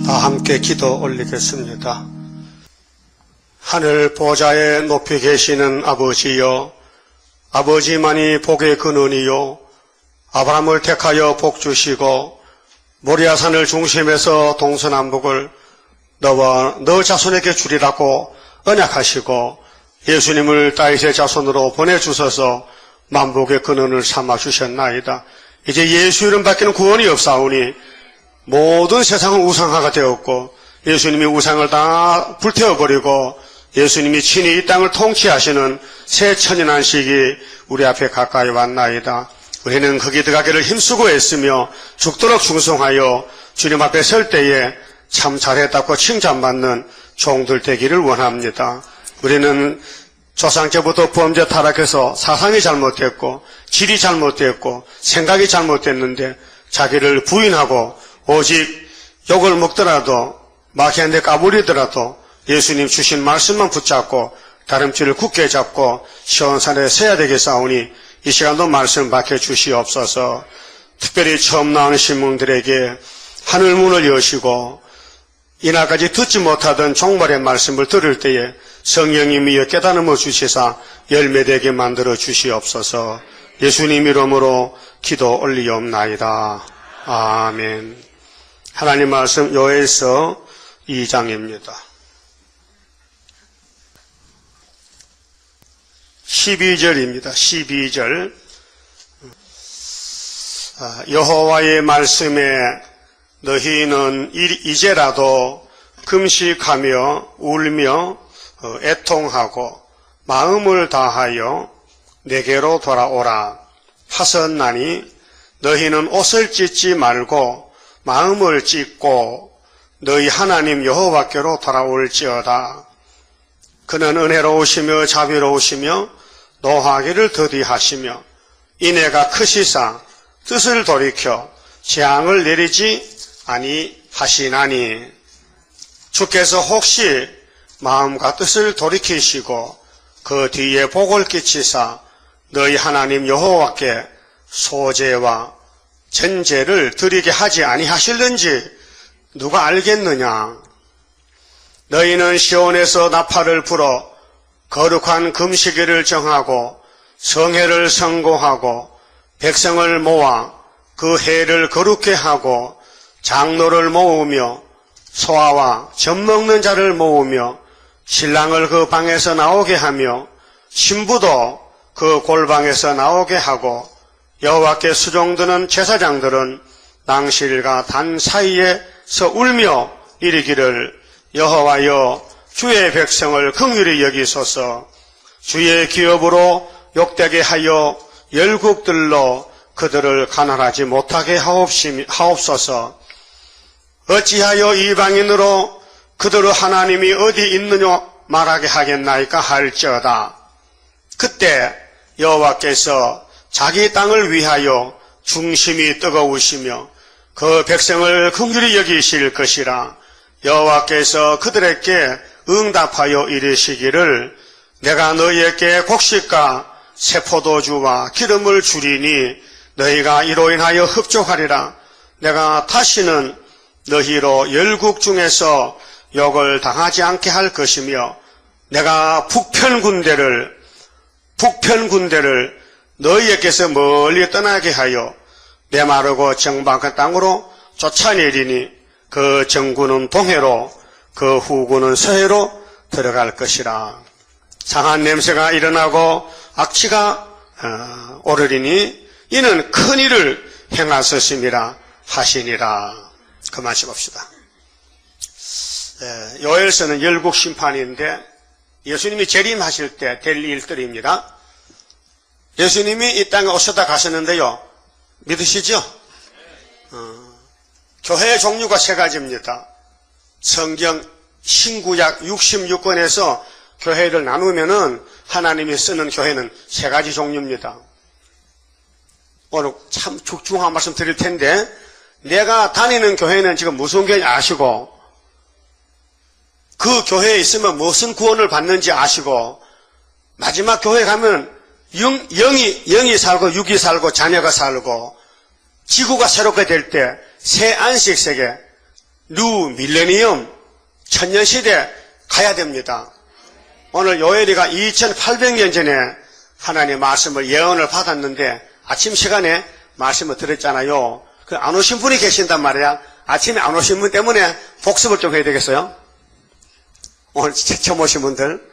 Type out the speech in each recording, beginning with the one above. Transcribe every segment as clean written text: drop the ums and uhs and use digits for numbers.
다 함께 기도 올리겠습니다. 하늘 보좌에 높이 계시는 아버지여, 아버지만이 복의 근원이요 아브라함을 택하여 복 주시고 모리아산을 중심에서 동서남북을 너와 너 자손에게 주리라고 언약하시고 예수님을 다윗의 자손으로 보내주셔서 만복의 근원을 삼아주셨나이다. 이제 예수 이름 밖에는 구원이 없사오니 모든 세상은 우상화가 되었고 예수님이 우상을 다 불태워버리고 예수님이 친히 이 땅을 통치하시는 새 천연한식이 우리 앞에 가까이 왔나이다. 우리는 거기 들어가기를 힘쓰고 애쓰며 죽도록 충성하여 주님 앞에 설 때에 참 잘했다고 칭찬받는 종들 되기를 원합니다. 우리는 조상 때부터 범죄 타락해서 사상이 잘못됐고 질이 잘못됐고 생각이 잘못됐는데 자기를 부인하고 오직 욕을 먹더라도 마귀한테 까불리더라도 예수님 주신 말씀만 붙잡고 다름질을 굳게 잡고 시온산에 서야 되겠사오니 이 시간도 말씀 밝혀 주시옵소서. 특별히 처음 나오는 신문들에게 하늘문을 여시고 이날까지 듣지 못하던 종말의 말씀을 들을 때에 성령님이여 깨달음을 주시사 열매되게 만들어 주시옵소서. 예수님 이름으로 기도 올리옵나이다. 아멘. 하나님 말씀 요엘서 2장입니다. 12절입니다. 12절. 여호와의 말씀에 너희는 이제라도 금식하며 울며 애통하고 마음을 다하여 내게로 돌아오라 하셨나니 너희는 옷을 찢지 말고 마음을 찢고 너희 하나님 여호와께로 돌아올지어다. 그는 은혜로우시며 자비로우시며 노하기를 더디하시며 인애가 크시사 뜻을 돌이켜 재앙을 내리지 아니하시나니 주께서 혹시 마음과 뜻을 돌이키시고 그 뒤에 복을 끼치사 너희 하나님 여호와께 소제와 전제를 드리게 하지 아니하실는지 누가 알겠느냐. 너희는 시온에서 나팔을 불어 거룩한 금식일을 정하고 성회를 선고하고 백성을 모아 그 해를 거룩게 하고 장로를 모으며 소아와 젖먹는 자를 모으며 신랑을 그 방에서 나오게 하며 신부도 그 골방에서 나오게 하고 여호와께 수종드는 제사장들은 낭실과 단 사이에서 울며 이르기를 여호와여 주의 백성을 긍휼히 여기소서. 주의 기업으로 욕되게 하여 열국들로 그들을 가난하지 못하게 하옵소서. 어찌하여 이방인으로 그들의 하나님이 어디 있느냐 말하게 하겠나이까 할지어다. 그때 여호와께서 자기 땅을 위하여 중심이 뜨거우시며 그 백성을 긍휼히 여기실 것이라. 여호와께서 그들에게 응답하여 이르시기를 내가 너희에게 곡식과 새 포도주와 기름을 주리니 너희가 이로 인하여 흡족하리라. 내가 다시는 너희로 열국 중에서 욕을 당하지 않게 할 것이며 내가 북편 군대를 너희에게서 멀리 떠나게 하여 메마르고 정박한 땅으로 쫓아내리니 그 정군은 동해로 그 후군은 서해로 들어갈 것이라. 상한 냄새가 일어나고 악취가 오르리니 이는 큰 일을 행하셨음이라 하시니라. 그만 씹읍시다. 요엘서는 열국 심판인데 예수님이 재림하실 때 될 일들입니다. 예수님이 이 땅에 오셨다 가셨는데요. 믿으시죠? 교회의 종류가 세 가지입니다. 성경 신구약 66권에서 교회를 나누면은 하나님이 쓰는 교회는 세 가지 종류입니다. 오늘 참 중요한 말씀 드릴 텐데 내가 다니는 교회는 지금 무슨 교회인지 아시고 그 교회에 있으면 무슨 구원을 받는지 아시고 마지막 교회 가면 영이 살고 육이 살고 자녀가 살고 지구가 새롭게 될 때 새 안식 세계, 뉴 밀레니엄, 천년시대 가야 됩니다. 오늘 요엘이가 2800년 전에 하나님의 말씀을 예언을 받았는데 아침 시간에 말씀을 들었잖아요. 그 안 오신 분이 계신단 말이야. 아침에 안 오신 분 때문에 복습을 좀 해야 되겠어요? 오늘 처음 오신 분들.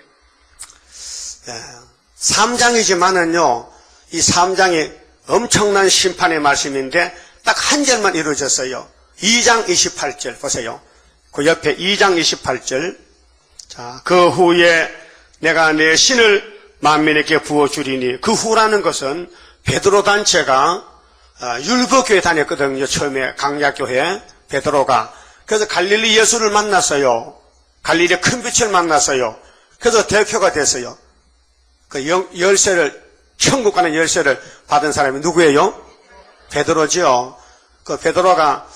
3장이지만은요, 이 3장이 엄청난 심판의 말씀인데 딱 한 절만 이루어졌어요. 2장 28절 보세요. 그 옆에 2장 28절. 자, 그 후에 내가 내 신을 만민에게 부어주리니, 그 후라는 것은 베드로 단체가 율법교회 다녔거든요. 처음에 강약교회 베드로가. 그래서 갈릴리 예수를 만났어요. 갈릴리의 큰 빛을 만났어요. 그래서 대표가 됐어요. 그 열쇠를, 천국 가는 열쇠를 받은 사람이 누구예요? 베드로죠. 그 베드로가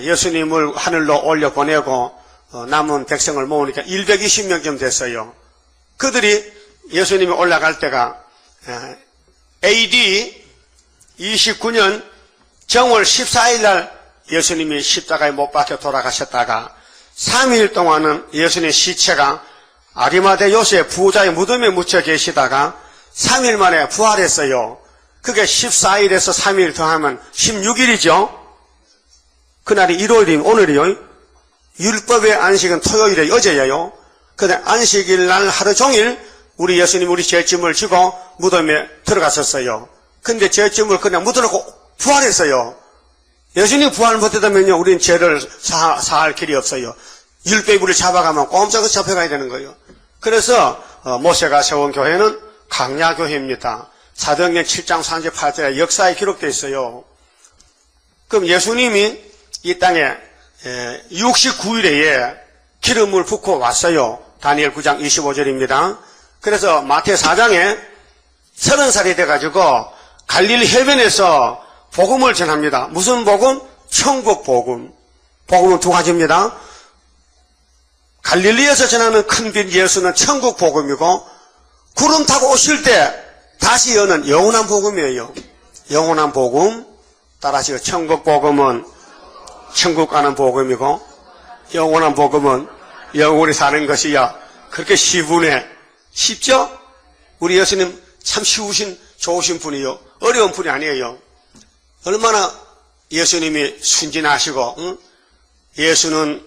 예수님을 하늘로 올려 보내고 남은 백성을 모으니까 120명쯤 됐어요. 그들이 예수님이 올라갈 때가 AD 29년 정월 14일 날 예수님이 십자가에 못 박혀 돌아가셨다가 3일 동안은 예수님의 시체가 아리마대 요셉 부자의 무덤에 묻혀 계시다가 3일 만에 부활했어요. 그게 14일에서 3일 더하면 16일이죠. 그날이 일요일이면 오늘이요. 율법의 안식은 토요일에 어제예요. 그런데 안식일 날 하루 종일 우리 예수님 우리 죄짐을 지고 무덤에 들어갔었어요. 근데 죄짐을 그냥 묻어놓고 부활했어요. 예수님 부활 못했다면요, 우리는 죄를 사할 길이 없어요. 율법이 우리를 잡아가면 꼼짝없이 잡혀가야 되는 거예요. 그래서 모세가 세운 교회는 강야교회입니다. 사도행전 7장 38절에 역사에 기록되어 있어요. 그럼 예수님이 이 땅에 69일에 기름을 붓고 왔어요. 다니엘 9장 25절입니다. 그래서 마태 4장에 30살이 돼가지고 갈릴리 해변에서 복음을 전합니다. 무슨 복음? 천국 복음. 복음은 두 가지입니다. 갈릴리에서 전하는 큰빛 예수는 천국 복음이고, 구름 타고 오실 때 다시 여는 영원한 복음이에요. 영원한 복음. 따라하시고, 천국 복음은 천국 가는 복음이고, 영원한 복음은 영원히 사는 것이야. 그렇게 쉬우네. 쉽죠? 우리 예수님 참 쉬우신 좋으신 분이요. 어려운 분이 아니에요. 얼마나 예수님이 순진하시고, 응? 예수는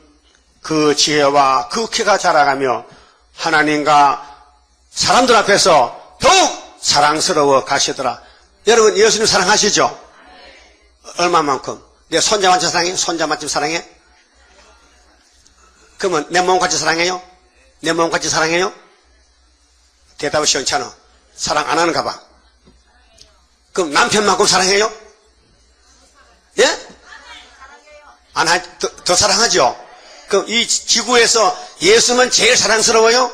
그 지혜와 그 키가 자라가며 하나님과 사람들 앞에서 더욱 사랑스러워 가시더라. 여러분, 예수님 사랑하시죠? 얼마만큼? 내 손자만큼 사랑해? 손자만큼 사랑해? 그러면 내 몸같이 사랑해요? 내 몸같이 사랑해요? 대답은 시원찮아. 사랑 안 하는가 봐. 그럼 남편만큼 사랑해요? 예? 안 하, 더 사랑하죠? 그럼 이 지구에서 예수만 제일 사랑스러워요?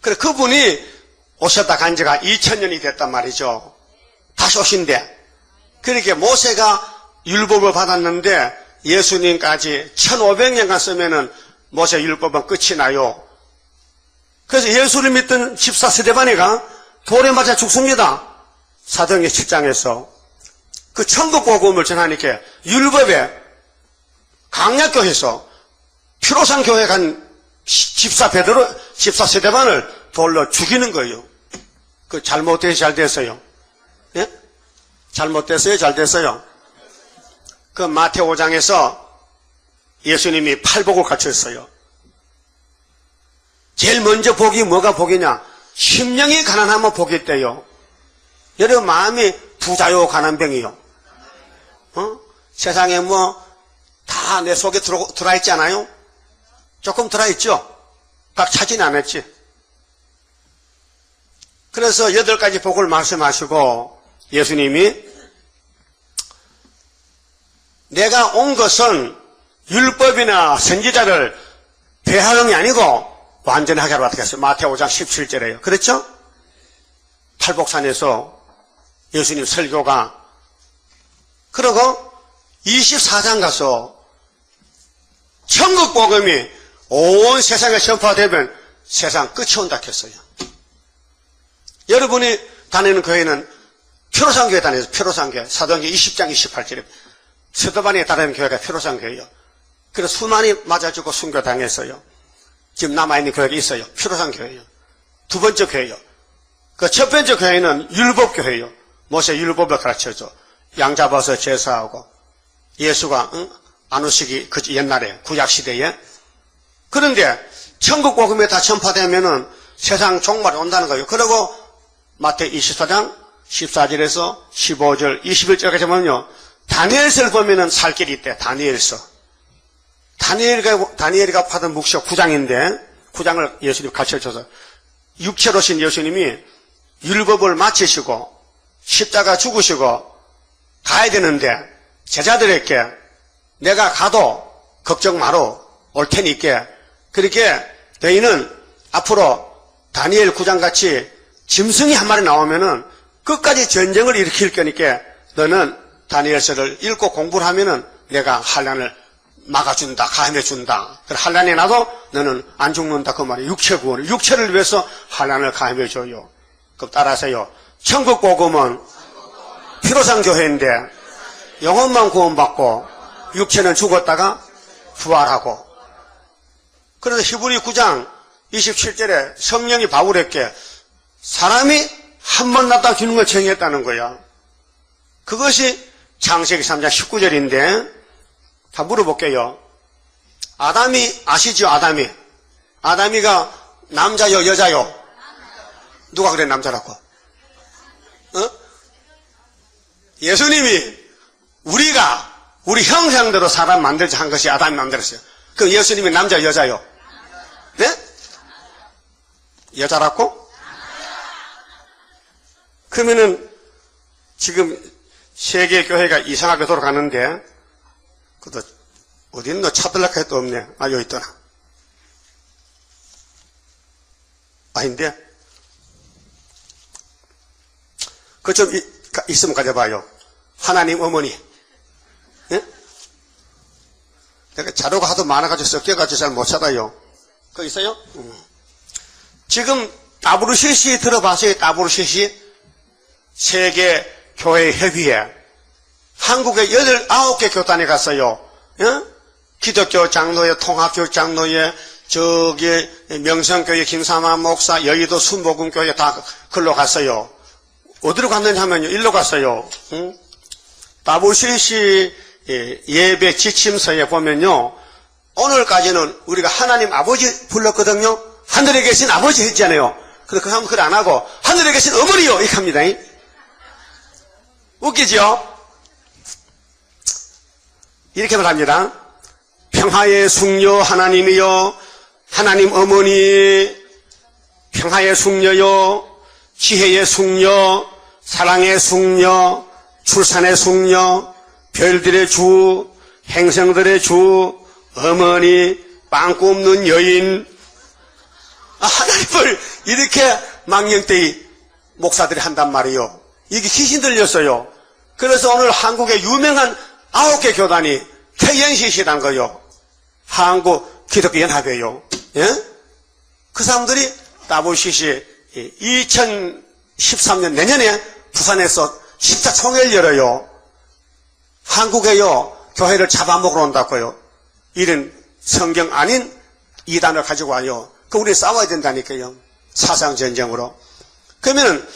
그래, 그분이 오셨다 간 지가 2000년이 됐단 말이죠. 다시 오신대. 그렇게 모세가 율법을 받았는데 예수님까지 1500년간 쓰면은 모세 율법은 끝이 나요. 그래서 예수를 믿던 집사 스데바네가 돌에 맞아 죽습니다. 사도행전 7장에서. 그 천국 복음을 전하니까 율법에 강약교회에서 피로상 교회 간 집사 스데반을 돌로 죽이는 거예요. 그 잘못돼서 잘 됐어요. 예? 잘못됐어요? 잘 됐어요? 그 마태오 5장에서 예수님이 팔복을 갖췄어요. 제일 먼저 복이 뭐가 복이냐? 심령이 가난하면 복이 있대요. 여러분 마음이 부자요 가난병이요? 세상에 뭐 다 내 속에 들어와 있지 않아요? 조금 들어와 있죠? 각 차지는 안 했지. 그래서 8가지 복을 말씀하시고 예수님이 내가 온 것은 율법이나 선지자를 배하는 게 아니고 완전하게 하러 왔다 했어요. 마태오 5장 17절에요. 그렇죠? 팔복산에서 예수님 설교가. 그러고 24장 가서 천국 복음이 온 세상에 전파되면 세상 끝이 온다 했어요. 여러분이 다니는 교회는 표로상교회 다녀서 표로상교회 사도행전 20장 28절에 스데반에 다른 교회가 표로상교회예요. 그래서 수많이 맞아주고 순교당했어요. 지금 남아있는 교회가 있어요. 표로상교회예요. 두 번째 교회예요. 그 첫 번째 교회는 율법교회예요. 모세 율법을 가르쳐줘. 양 잡아서 제사하고 예수가 안 오시기 그 옛날에 구약시대에. 그런데 천국 복음에 다 전파되면은 세상 종말이 온다는 거예요. 그리고 마태 24장 14절에서 15절 21절까지 보면요, 다니엘서를 보면은 살 길이 있대. 다니엘서. 다니엘이가 받은 묵시가 9장인데 9장을 예수님이 가르쳐줘서 육체로 오신 예수님이 율법을 마치시고 십자가 죽으시고 가야 되는데 제자들에게 내가 가도 걱정 마로 올 테니까 그렇게 너희는 앞으로 다니엘 9장같이 짐승이 한 마리 나오면은 끝까지 전쟁을 일으킬 거니까 너는 다니엘서를 읽고 공부를 하면은 내가 환난을 막아준다, 가해준다. 환난이 나도 너는 안 죽는다 그 말이에요. 육체 구원을, 육체를 위해서 환난을 가해줘요. 그럼 따라하세요. 천국 복음은 피로상 교회인데 영혼만 구원받고 육체는 죽었다가 부활하고. 그래서 히브리 9장 27절에 성령이 바울에게 사람이 한 번 낳다 주는 걸 정했다는 거야. 그것이 창세기 3장 19절인데 다 물어볼게요. 아담이 아시죠? 아담이가 남자요 여자요? 누가 그래 남자라고? 예수님이 우리 형상대로 사람 만들자 한 것이 아담이 만들었어요. 그럼 예수님이 남자 여자요? 네? 여자라고? 그러면은 지금 세계 교회가 이상하게 돌아가는데 그것도 어디 있노? 찾으려고 해도 없네. 아 여기 있더라. 아닌데 그거 좀 있으면 가져봐요. 하나님 어머니. 예? 내가 자료가 하도 많아가지고 섞여가지고 잘 못 찾아요. 그거 있어요? 지금 WCC 들어봤어요? WCC? 세계 교회 협의회. 한국에 19개 교단에 갔어요. 예? 기독교 장로회, 통합교 장로회, 저기 명성교회 김삼환 목사, 여의도 순복음교회 다 글로 갔어요. 어디로 갔느냐 하면요, 일로 갔어요. WCC 예배 지침서에 보면요, 오늘까지는 우리가 하나님 아버지 불렀거든요. 하늘에 계신 아버지 했잖아요. 그런데 그 사람은 그걸 안 하고 하늘에 계신 어머니요 이렇게 합니다. 웃기죠? 이렇게 말합니다. 평화의 숙녀 하나님이요, 하나님 어머니, 평화의 숙녀요, 지혜의 숙녀, 사랑의 숙녀, 출산의 숙녀, 별들의 주, 행성들의 주, 어머니, 빵꾸 없는 여인. 하나님을 이렇게 망령되이 목사들이 한단 말이에요. 이게 귀신 들렸어요. 그래서 오늘 한국의 유명한 9개 교단이 KNCC라는 거요. 한국 기독교 연합회요. 예? 그 사람들이 WCC 2013년 내년에 부산에서 십자 총회를 열어요. 한국에요 교회를 잡아먹으러 온다고요. 이런 성경 아닌 이단을 가지고 와요. 그 우리 싸워야 된다니까요. 사상 전쟁으로. 그러면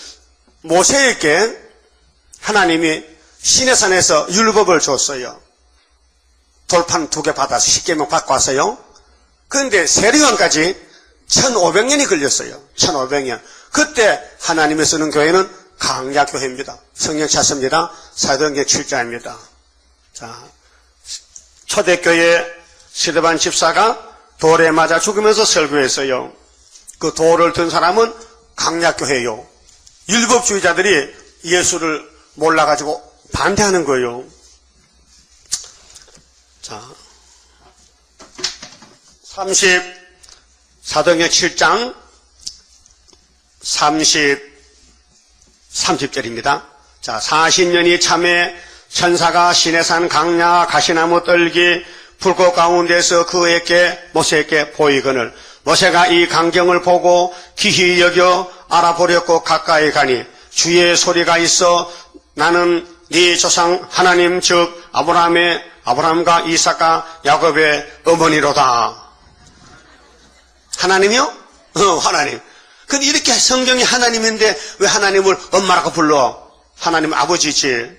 모세에게 하나님이 시내산에서 율법을 줬어요. 돌판 2개 받아서 10계명 받고 왔어요. 그런데 세례요한까지 1500년이 걸렸어요. 1500년. 그때 하나님이 쓰는 교회는 강약교회입니다. 성령 찾습니다. 사도행전 7장입니다. 자, 초대교회 스데반 집사가 돌에 맞아 죽으면서 설교했어요. 그 돌을 든 사람은 강약교회요. 율법주의자들이 예수를 몰라가지고 반대하는 거예요. 자, 사도행전 7장 30절입니다. 자, 40년이 참에 천사가 시내산 강야 가시나무 떨기 불꽃 가운데서 그에게 모세에게 보이거늘 모세가 이 광경을 보고 기히 여겨 알아보려고 가까이 가니 주의 소리가 있어 나는 네 조상 하나님 즉 아브라함과 이삭과 야곱의 어머니로다. 하나님이요? 하나님. 근데 이렇게 성경이 하나님인데 왜 하나님을 엄마라고 불러? 하나님 아버지지.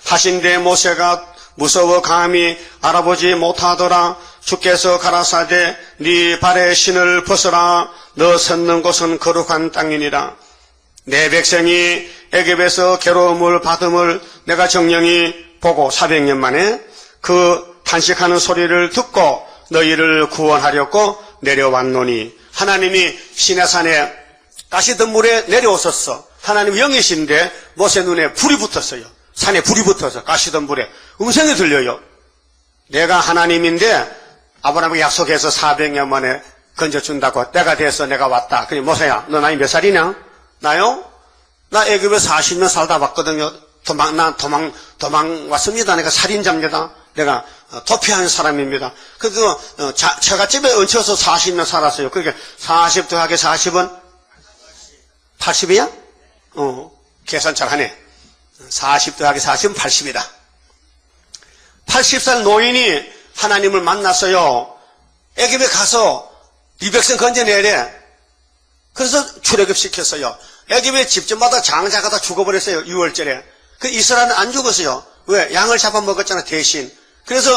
하신데 모세가 무서워 감히 알아보지 못하더라. 주께서 가라사대 네 발의 신을 벗어라. 너 섰는 곳은 거룩한 땅이니라. 내 백성이 애굽에서 괴로움을 받음을 내가 정령이 보고 400년 만에 그 탄식하는 소리를 듣고 너희를 구원하려고 내려왔노니. 하나님이 시내산에 가시덤불에 내려오셨어. 하나님 영이신데 모세 눈에 불이 붙었어요. 산에 불이 붙어서 가시덤불에 음성이 들려요. 내가 하나님인데 아브라함에게 약속해서 400년 만에 건져준다고 때가 돼서 내가 왔다. 그래 모세야 너 나이 몇 살이냐? 나요? 나 애굽에 40년 살다 왔거든요. 도망 왔습니다. 내가 살인자입니다. 내가 도피하는 사람입니다. 그래서 처갓집에 얹혀서 40년 살았어요. 그러니까 40 더하기 40은 80이야? 계산 잘하네. 40 더하기 40은 80이다. 80살 노인이 하나님을 만났어요. 애굽에 가서 네 백성 건져내래. 그래서 출애굽시켰어요. 애굽에 집집마다 장자가 다 죽어버렸어요. 6월절에. 그 이스라엘은 안 죽었어요. 왜? 양을 잡아먹었잖아 대신. 그래서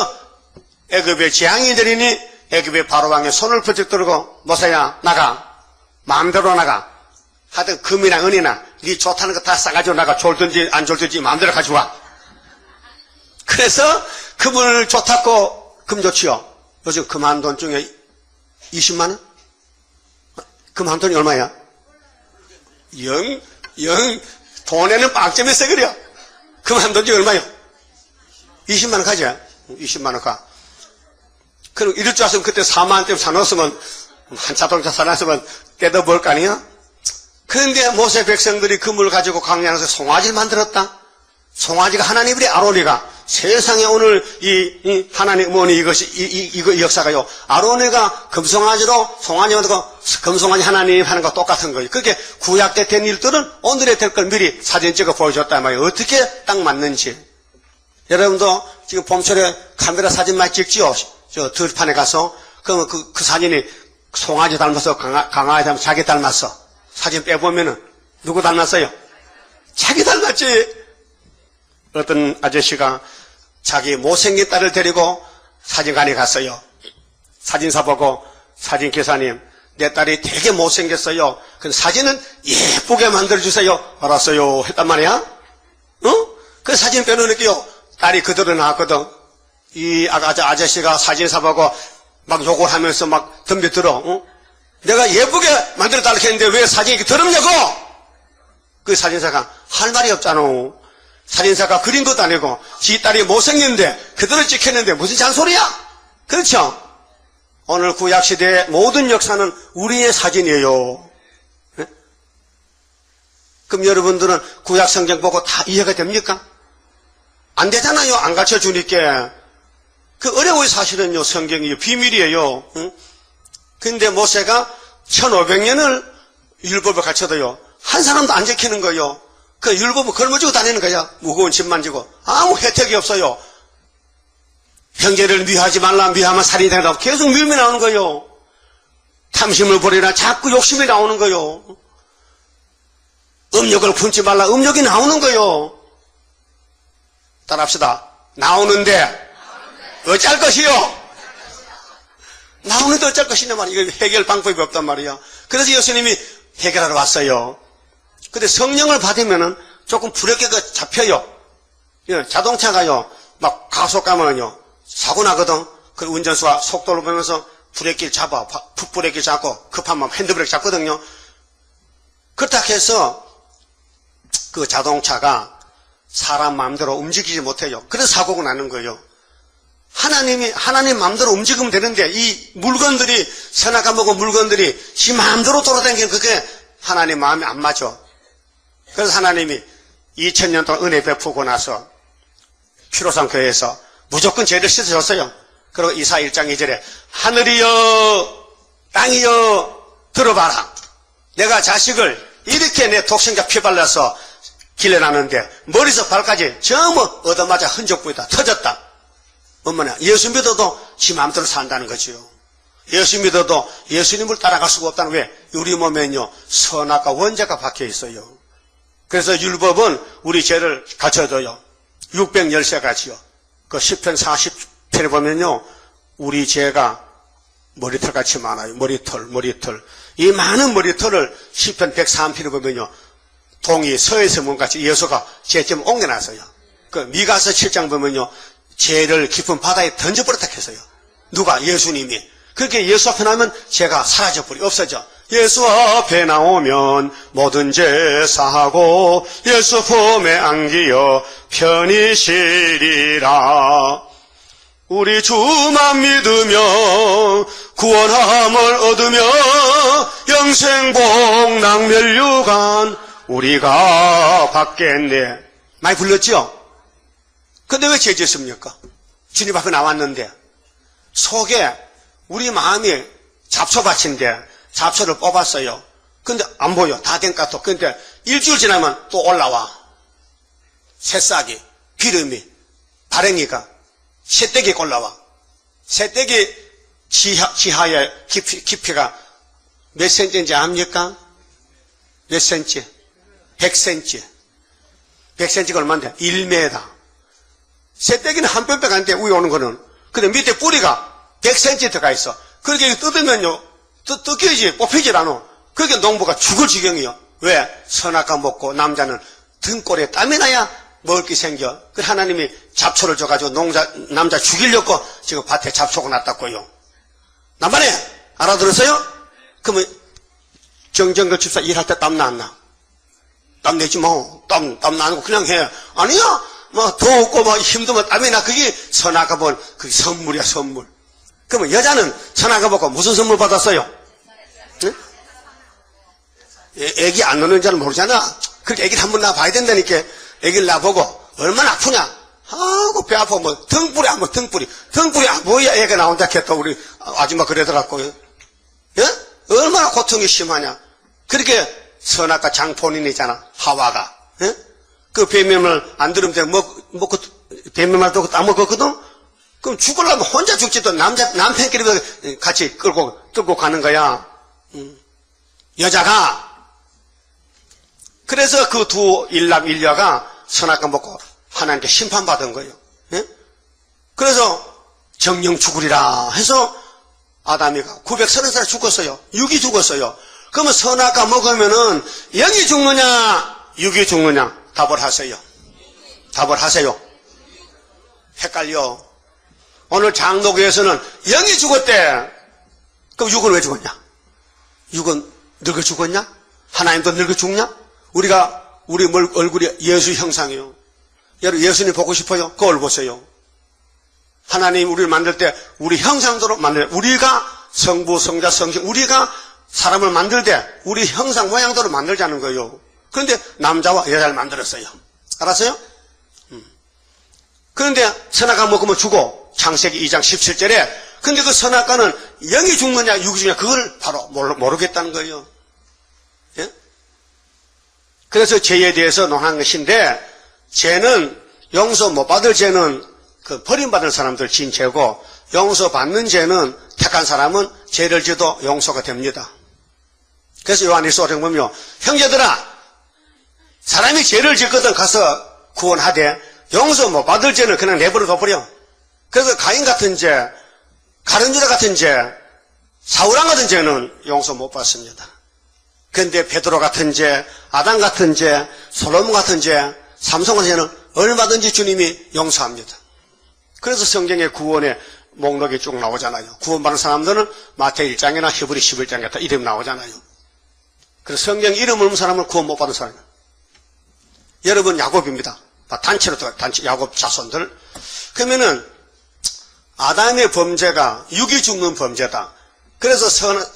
애굽에 재앙이 들이니 애굽의 바로왕의 손을 부쩍 들고 모세야 나가. 마음대로 나가. 하여튼 금이나 은이나 네 좋다는 거 다 싸가지고 나가. 졸든지 안 졸든지 마음대로 가져와. 그래서 금을 좋다고 금 좋지요. 요즘 금 한 돈 중에 20만 원? 금 한 돈이 얼마야? 돈에는 빵점에서 그래요. 금 한 돈 중에 얼마요? 20만 원 가져. 20만 원 가. 그럼 이럴 줄 알았으면 그때 4만 원대로 사놓았으면 한 자동차 사놨으면 떼어볼 거 아니야? 그런데 모세 백성들이 금을 가지고 광야에서 송아지를 만들었다. 송아지가 하나님의 아로니가 세상에 오늘 이 하나님 어머니 이거 역사가요. 아로니가 금송아지로 송아지 만들고 금송아지 하나님 하는 거 똑같은 거예요. 그게 구약 때 된 일들은 오늘에 될 걸 미리 사진 찍어 보여줬단 말이에요. 어떻게 딱 맞는지. 여러분도 지금 봄철에 카메라 사진 많이 찍지요. 저 들판에 가서 그러면 그 사진이 송아지 닮아서 강아지 닮아서 자기 닮았어. 사진 빼보면은 누구 닮았어요? 자기 닮았지. 어떤 아저씨가 자기 못생긴 딸을 데리고 사진관에 갔어요. 사진사 보고 사진 기사님 내 딸이 되게 못생겼어요. 그 사진은 예쁘게 만들어주세요. 알았어요 했단 말이야. 그 사진 빼놓으니까요 딸이 그대로 나왔거든. 이 아저씨가 사진사 보고 막 욕을 하면서 막 덤벼들어. 내가 예쁘게 만들어달라고 했는데 왜 사진이 이렇게 더럽냐고. 그 사진사가 할 말이 없잖아. 사진사가 그린 것도 아니고 지 딸이 못생겼는데 그대로 찍혔는데 무슨 잔소리야? 그렇죠? 오늘 구약시대의 모든 역사는 우리의 사진이에요. 네? 그럼 여러분들은 구약 성경 보고 다 이해가 됩니까? 안 되잖아요. 안 가르쳐주니까. 그 어려워요. 사실은요. 성경이 비밀이에요. 응? 근데 모세가 1500년을 율법을 가르쳐도요. 한 사람도 안 지키는 거예요. 그 율법을 걸머지고 다니는 거야. 무거운 짐만 지고. 아무 혜택이 없어요. 형제를 미워하지 말라. 미워하면 살인된다고 계속 미움이 나오는 거예요. 탐심을 버리라. 자꾸 욕심이 나오는 거예요. 음욕을 품지 말라. 음욕이 나오는 거예요. 따라합시다. 나오는데 어쩔 것이요? 나오는데 어쩔 것이냐 말이야. 이거 해결 방법이 없단 말이야. 그래서 예수님이 해결하러 왔어요. 근데 성령을 받으면은 조금 브레이크가 잡혀요. 자동차가요, 막 가속 가면은요, 사고 나거든. 그 운전수가 속도를 보면서 브레이크를 잡아, 풋브레이크 잡고, 급하면 핸드브레이크 잡거든요. 그렇다 해서 그 자동차가 사람 마음대로 움직이지 못해요. 그래서 사고가 나는 거예요. 하나님 마음대로 움직이면 되는데, 이 물건들이, 선악과 먹은 물건들이 지 마음대로 돌아다니는 그게 하나님 마음에 안 맞아. 그래서 하나님이 2000년 동안 은혜 베푸고 나서 피로상 교회에서 무조건 죄를 씻어줬어요. 그리고 이사 1장 2절에 하늘이여 땅이여 들어봐라. 내가 자식을 이렇게 내 독생자 피 발라서 길러놨는데 머리에서 발까지 전부 얻어맞아 흔적 보이다 터졌다. 어머나, 예수 믿어도 지 마음대로 산다는 거지요. 예수 믿어도 예수님을 따라갈 수가 없다는. 왜? 우리 몸에는요 선악과 원죄가 박혀 있어요. 그래서 율법은 우리 죄를 가르쳐줘요. 613가지요. 그 10편 40편에 보면요 우리 죄가 머리털같이 많아요. 머리털. 이 많은 머리털을 10편 103편에 보면요 동이 서에서 뭔같이 예수가 죄점을 옮겨놨어요. 그 미가서 7장 보면요 죄를 깊은 바다에 던져버렸다 했어요. 누가? 예수님이. 그렇게 예수 앞에 나오면 죄가 사라져버려 없어져. 예수 앞에 나오면 모든 죄 사하고 예수 품에 안기어 편히 쉬리라. 우리 주만 믿으며 구원함을 얻으며 영생복 낙멸류관 우리가 받겠네. 많이 불렀죠? 근데 왜 죄 짓습니까? 주님 앞에 나왔는데 속에 우리 마음이 잡초밭인데 잡초를 뽑았어요. 근데 안 보여. 다 된 것 같아. 근데 일주일 지나면 또 올라와. 새싹이, 기름이, 바랭이가, 새떼기 올라와. 새떼기 지하의 깊이가 몇 센치인지 압니까? 몇 센치? 100cm. 100cm가 얼마인데? 1m. 새떼기는 한 뼘밖에 안 돼, 위에 오는 거는. 근데 밑에 뿌리가 100cm 들어가 있어. 그렇게 뜯으면요, 뜯겨야지, 뽑히질 않아. 그렇게 농부가 죽을 지경이요. 왜? 선악과 먹고 남자는 등골에 땀이 나야 먹을 게 생겨. 그 하나님이 잡초를 줘가지고 남자 죽이려고 지금 밭에 잡초가 났다고요. 남반에 알아들었어요? 그러면 정정글 집사 일할 때 땀 났나? 땀 내지 뭐. 땀 나는 거 그냥 해. 아니야. 뭐 더웠고 뭐 힘들면 땀이 나. 그게 선악과 본 그게 선물이야, 선물. 그러면 여자는 선악과 보고 무슨 선물 받았어요? 응? 애기 안 노는 자는 모르잖아. 그렇게 애기를 한번 낳아봐야 된다니까. 애기를 낳아보고 얼마나 아프냐 하고 배 아파 뭐 등불이 안 보여. 등불이 안 보여야 애가 나온다 했다. 우리 아줌마 그러더라고요. 예? 얼마나 고통이 심하냐. 그렇게 선악과 장본인이잖아, 하와가. 예? 그 뱀매말 안 들으면 돼. 먹고 뱀매말도 다 먹었거든. 그럼 죽으려면 혼자 죽지도 남편끼리 같이 끌고 가는 거야. 여자가. 그래서 그 두 일남일녀가 선악과 먹고 하나님께 심판받은 거예요. 예? 그래서 정령 죽으리라 해서 아담이가 930살 죽었어요. 육이 죽었어요. 그러면 선악과 먹으면은 영이 죽느냐 육이 죽느냐 답을 하세요. 답을 하세요. 헷갈려. 오늘 장로교에서는 영이 죽었대. 그럼 육은 왜 죽었냐? 육은 늙어 죽었냐? 하나님도 늙어 죽냐? 우리 얼굴이 예수 형상이에요. 여러분 예수님 보고 싶어요? 거울 보세요. 하나님 우리를 만들 때 우리 형상대로 우리가 성부, 성자, 성신, 우리가 사람을 만들 때 우리 형상 모양대로 만들자는 거예요. 그런데 남자와 여자를 만들었어요. 알았어요? 그런데 선악과 먹으면 죽어. 창세기 2장 17절에. 근데 그 선악과는 영이 죽느냐 육이 죽느냐 그걸 바로 모르겠다는 거예요. 예? 그래서 죄에 대해서 논한 것인데, 죄는 용서 못 받을 죄는 그 버림받을 사람들 지은 죄고, 용서받는 죄는 택한 사람은 죄를 지어도 용서가 됩니다. 그래서 요한일서 5장 보면 형제들아 사람이 죄를 짓거든 가서 구원하되 용서 못 받을 죄는 그냥 내버려 둬버려. 그래서 가인 같은 죄, 가룟유다 같은 죄, 사울왕 같은 죄는 용서 못 받습니다. 그런데 베드로 같은 죄, 아담 같은 죄, 솔로몬 같은 죄, 삼손 같은 죄는 얼마든지 주님이 용서합니다. 그래서 성경의 구원의 목록이 쭉 나오잖아요. 구원받은 사람들은 마태복음 1장이나 히브리 11장에 다 이름 나오잖아요. 그래서 성경 이름 없는 사람은 구원 못 받은 사람이에요. 여러분 야곱입니다. 단체로 단체 야곱 자손들. 그러면은 아담의 범죄가 육이 죽는 범죄다. 그래서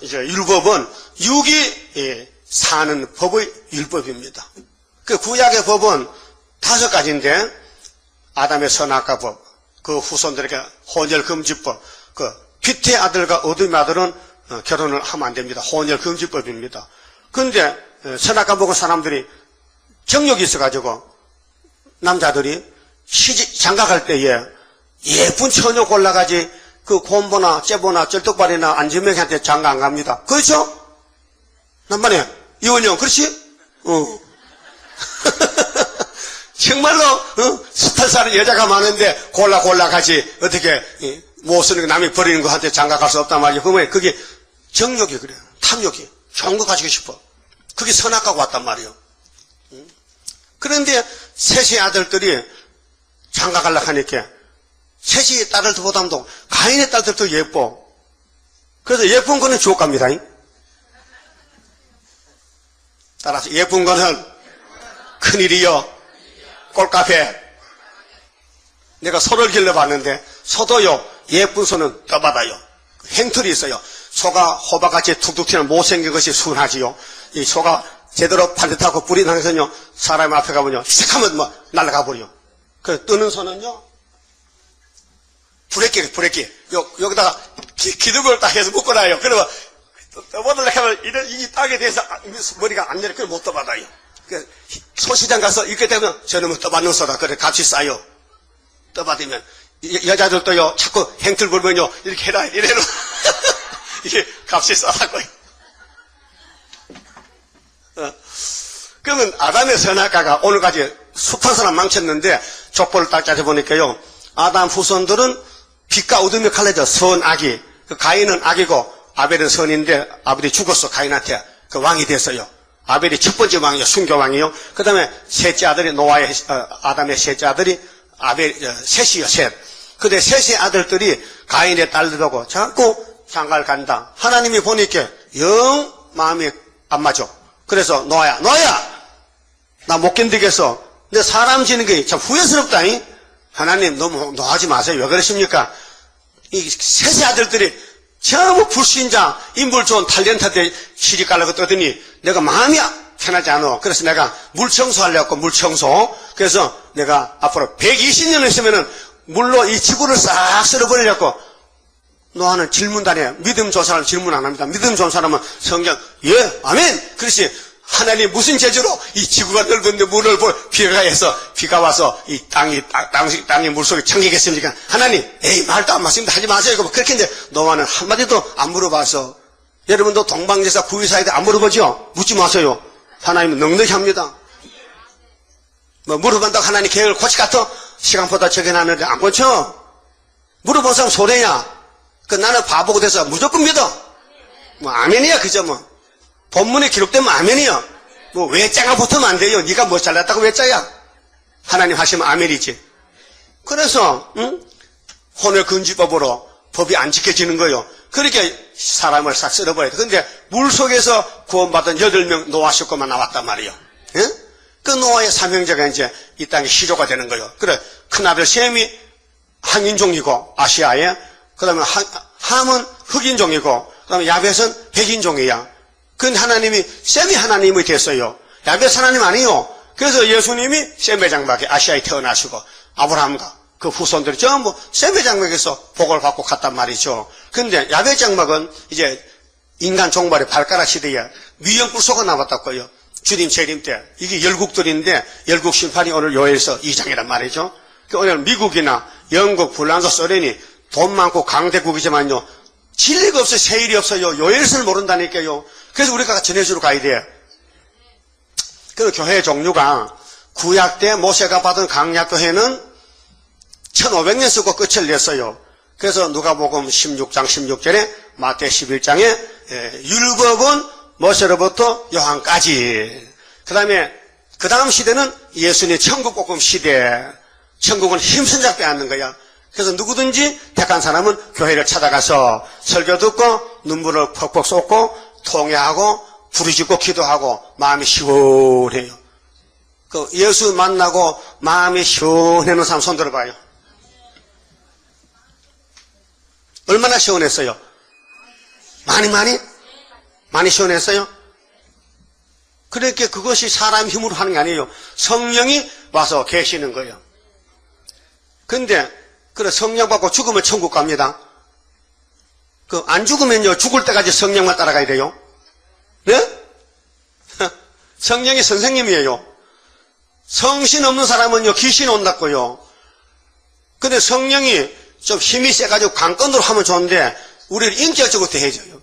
율법은 육이 사는 법의 율법입니다. 그 구약의 법은 5가지인데 아담의 선악과 법, 그 후손들에게 혼혈금지법, 그 빛의 아들과 어둠의 아들은 결혼을 하면 안 됩니다. 혼혈금지법입니다. 그런데 선악과 먹은 사람들이 정욕이 있어가지고 남자들이 시집 장가갈 때에 예쁜 처녀 골라가지 그 곰보나 째보나 쩔뚝발이나 안전명한테 장가 안 갑니다. 그렇죠? 남반에 이원영 그렇지? 정말로 스타일 사는 여자가 많은데 골라 가지 어떻게 못 쓰는 남이 버리는 거한테 장가 갈 수 없단 말이에요. 그러면 그게 정욕이 그래요. 탐욕이 좋은 거 가지고 싶어. 그게 선악과가 왔단 말이에요. 그런데 셋의 아들들이 장가 가려고 하니까 셋의 딸들보다도 가인의 딸들 더 예뻐. 그래서 예쁜 거는 지옥 갑니다. 따라서 예쁜 거는 큰일이요. 꼴카페. 내가 소를 길러봤는데 소도요 예쁜 소는 떠받아요. 행틀이 있어요. 소가 호박같이 툭툭 튀는 못생긴 것이 순하지요. 이 소가 제대로 반듯하고 뿌리 나서요 사람 앞에 가면요 싹하면 뭐 날아가 버려요. 그 뜨는 소는요 브레끼 여기다가 기둥을 딱 해서 묶어놔요. 그러면 떠받으려고 하면 이 땅에 대해서 머리가 안 내려. 그걸 못 떠받아요. 소시장 가서 이렇게 되면 저놈은 떠받는 소다. 그래 같이 싸요. 떠받으면 여자들도요 자꾸 행틀 불면요 이렇게 해라 이래로 이게 값이 싸다고요. 그러면 아담의 선악과가 오늘까지 숱한 사람 망쳤는데 족보를 딱 짜져보니까요 아담 후손들은 빛과 어둠이 갈라져 선악이. 그 가인은 악이고 아벨은 선인데 아벨이 죽었어. 가인한테 그 왕이 됐어요. 아벨이 첫 번째 왕이요 순교왕이요. 그 다음에 셋째 아들이 노아의 아담의 셋째 아들이 셋이요 셋. 근데 셋의 아들들이 가인의 딸들하고 자꾸 장가를 간다. 하나님이 보니까 영 마음이 안 맞아. 그래서 노아야 나 못 견디겠어. 근데 사람 지는 게 참 후회스럽다. 하나님 너무 노하지 마세요. 왜 그러십니까? 이 셋의 아들들이 전부 불신자 인물 좋은 탤런트한테 시집 가려고 떠더니 내가 마음이 편하지 않아. 그래서 내가 물청소 하려고 물청소. 그래서 내가 앞으로 120년 있으면은 물로 이 지구를 싹 쓸어버리려고. 노아는 질문단에 믿음 좋은 사람 질문 안 합니다. 믿음 좋은 사람은 성경 예 아멘. 그렇지. 하나님 무슨 재주로 이 지구가 넓은데 물을 비가 와서 이 땅이 물속에 잠기겠습니까? 하나님 에이 말도 안 맞습니다. 하지 마세요. 그렇게 이제 노아는 한마디도 안 물어봐서. 여러분도 동방제사 구의사에도 안 물어보죠? 묻지 마세요. 하나님은 넉넉히 합니다. 뭐 물어본다고 하나님 계획을 고치 같아? 시간보다 적어놨는데 안 고쳐? 물어본 사람 소래야. 나는 바보가 돼서 무조건 믿어. 뭐 아멘이야 그죠 뭐. 본문에 기록되면 아멘이요. 뭐 외자가 붙으면 안 돼요. 네가 뭐 잘났다고 외자야. 하나님 하시면 아멘이지. 그래서 혼혈금지법으로 법이 안 지켜지는 거예요. 그렇게 사람을 싹 쓸어버려야 돼. 근데 물속에서 구원받은 8명 노아 식구만 나왔단 말이에요. 예? 그 노아의 삼형제가 이제 이 땅에 시조가 되는 거예요. 그래 큰아들 셈이 항인종이고 아시아에, 그 다음에 함은 흑인종이고, 그 다음에 야벳은 백인종이야. 근데 하나님이 셈이 하나님이 됐어요. 야벳 하나님 아니요. 그래서 예수님이 셈의 장막에 아시아에 태어나시고 아브라함과 그 후손들이 전부 셈의 장막에서 복을 받고 갔단 말이죠. 근데 야벳 장막은 이제 인간 종말의 발가락 시대에 미영불 속아 나왔다고요. 주님 재림 때. 이게 열국들인데 열국 심판이 오늘 요엘서 2장이란 말이죠. 오늘 미국이나 영국, 불란서, 소련이 돈 많고 강대국이지만요. 진리가 없어요. 세일이 없어요. 요엘서를 모른다니까요. 그래서 우리가 전해주러 가야 돼요. 그 교회 종류가 구약 때 모세가 받은 강약교회는 1500년 쓰고 끝을 냈어요. 그래서 누가복음 16장 16절에 마태 11장에 율법은 모세로부터 요한까지. 그 다음 시대는 예수님의 천국복음 시대. 천국은 힘쓴 자 빼앗는 거야. 그래서 누구든지 택한 사람은 교회를 찾아가서 설교 듣고 눈물을 퍽퍽 쏟고 통회하고 부르짖고 기도하고 마음이 시원해요. 그 예수 만나고 마음이 시원해는 사람 손 들어봐요. 얼마나 시원했어요? 많이 시원했어요? 그렇게 그것이 사람 힘으로 하는 게 아니에요. 성령이 와서 계시는 거예요. 근데 그래 성령 받고 죽으면 천국 갑니다. 안 죽으면요 죽을 때까지 성령만 따라가야 돼요. 네? 성령이 선생님이에요. 성신 없는 사람은요, 귀신 온다고요. 근데 성령이 좀 힘이 세가지고 강건으로 하면 좋은데, 우리를 인격적으로 대해줘요.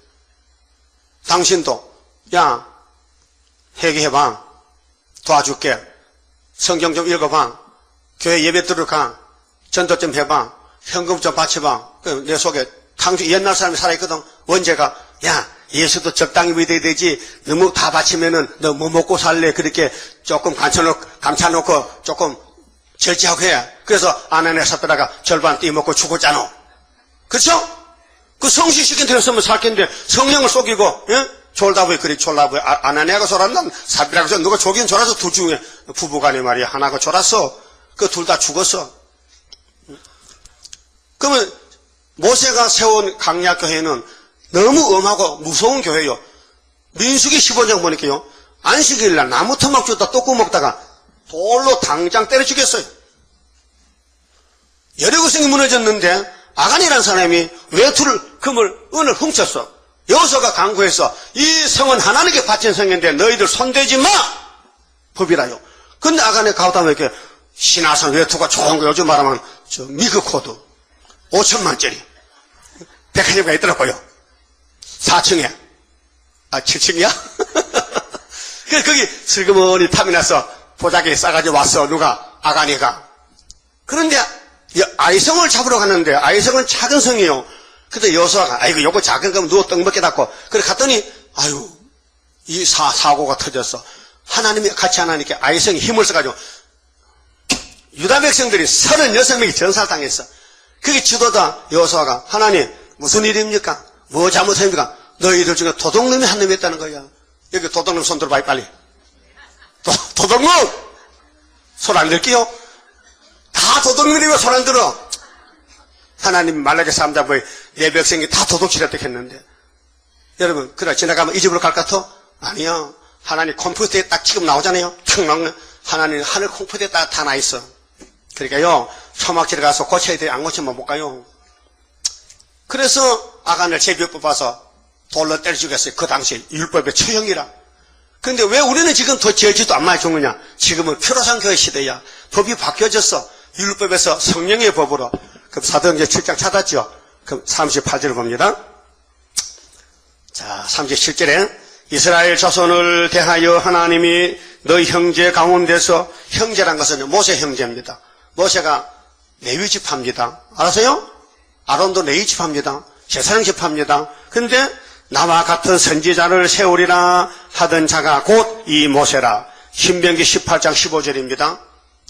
당신도, 야, 회개해봐. 도와줄게. 성경 좀 읽어봐. 교회 예배 들어가. 전도 좀 해봐. 현금 좀 바쳐봐. 내 속에 당주 옛날 사람이 살아있거든. 원제가, 야, 예수도 적당히 믿어야 되지. 너무 다 바치면은 너 뭐 먹고 살래? 그렇게 조금 감춰놓고 조금 절제하고 해. 그래서 아내네 샀다가 절반 떼먹고 죽었잖아. 그렇죠? 그 성실시킨 대로 쓰면 살 텐데 성령을 속이고, 예? 졸다보에 그리 졸라보에 아내네가 졸았나? 사비라고 해서 누가 조긴 졸아서 둘 중에 부부간에 말이야. 하나가 졸았어. 그 둘 다 죽었어. 그러면 모세가 세운 강약교회는 너무 엄하고 무서운 교회요. 민수기 15장 보니까요. 안식일날 나무 토막 주다 떡국 먹다가 돌로 당장 때려 죽였어요. 여리고성이 무너졌는데 아간이라는 사람이 외투를 은을 훔쳤어. 여호수아가 간구해서 이 성은 하나님께 바친 성인데 너희들 손대지 마! 법이라요. 근데 아간에 가오다면 이렇게 신화산 외투가 좋은 거 요즘 말하면 저 미그 코드 5천만짜리 백화점가 있더라고요. 4층에 7층이야? 그래서 거기 슬그머니 탐이 나서 보자기에 싸가지고 왔어. 누가? 아간이가. 그런데 아이성을 잡으러 갔는데 아이성은 작은 성이에요. 근데 여호수아가 아이고 요거 작은 거면 누워 떡 먹게 닫고 그래 갔더니 아유 이 사고가 터졌어. 하나님이 같이 하나님께 아이성이 힘을 써가지고 유다 백성들이 36명이 전살당했어. 그게 지도자 여호수아가 하나님 무슨 일입니까? 뭐 잘못했습니까? 너희들 중에 도둑놈이 한 놈이 있다는 거야. 여기 도둑놈 손 들어봐 빨리. 도둑놈! 손 안 들게요? 다 도둑놈이고 손 안 들어. 하나님 말라게 사람 잡고 내 백성이 다 도둑질했다 했는데 여러분 그래 지나가면 이 집으로 갈 것 같아? 아니요. 하나님 컴퓨터에 딱 지금 나오잖아요. 탁 나오면 하나님 하늘 컴퓨터에 딱 다 나있어. 그러니까요 초막질에 가서 고쳐야 돼. 안 고치면 못 가요. 그래서 아간을 제비에 뽑아서 돌로 때려 죽였어요. 그 당시 율법의 처형이라. 근데 왜 우리는 지금 더 죄지도 안 많이 죽느냐? 지금은 표로상 교회 시대야. 법이 바뀌어졌어. 율법에서 성령의 법으로. 그럼 사도행전 7장 찾았죠? 그럼 38절을 봅니다. 자, 37절에 이스라엘 자손을 대하여 하나님이 너희 형제 가운데서 형제란 것은 모세 형제입니다. 모세가 레위 지파입니다. 알았어요? 아론도 레위 지파입니다. 제사장 지파입니다. 근데 나와 같은 선지자를 세우리라 하던 자가 곧 이 모세라. 신명기 18장 15절입니다.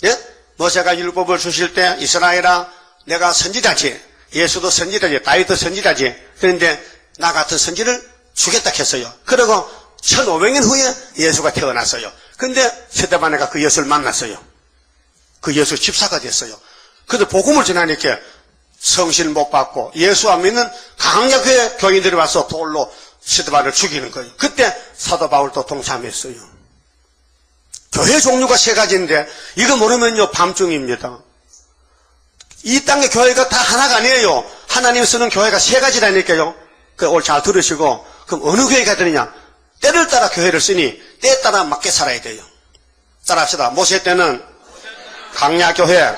예? 모세가 율법을 주실 때 이스라엘아 내가 선지자지. 예수도 선지자지. 다윗도 선지자지. 그런데 나 같은 선지를 주겠다 했어요. 그리고 1500년 후에 예수가 태어났어요. 근데 스데반에가 그 예수를 만났어요. 그 예수 집사가 됐어요. 그래서 복음을 전하니까 성실 못 받고 예수 안 믿는 강약교회 교인들이 와서 돌로 스데반을 죽이는 거예요. 그때 사도 바울도 동참했어요. 교회 종류가 세 가지인데 이거 모르면요 밤중입니다. 이 땅의 교회가 다 하나가 아니에요. 하나님 쓰는 교회가 세 가지라니까요. 오늘 잘 들으시고 그럼 어느 교회가 되느냐? 때를 따라 교회를 쓰니 때에 따라 맞게 살아야 돼요. 따라합시다. 모세 때는 강야교회,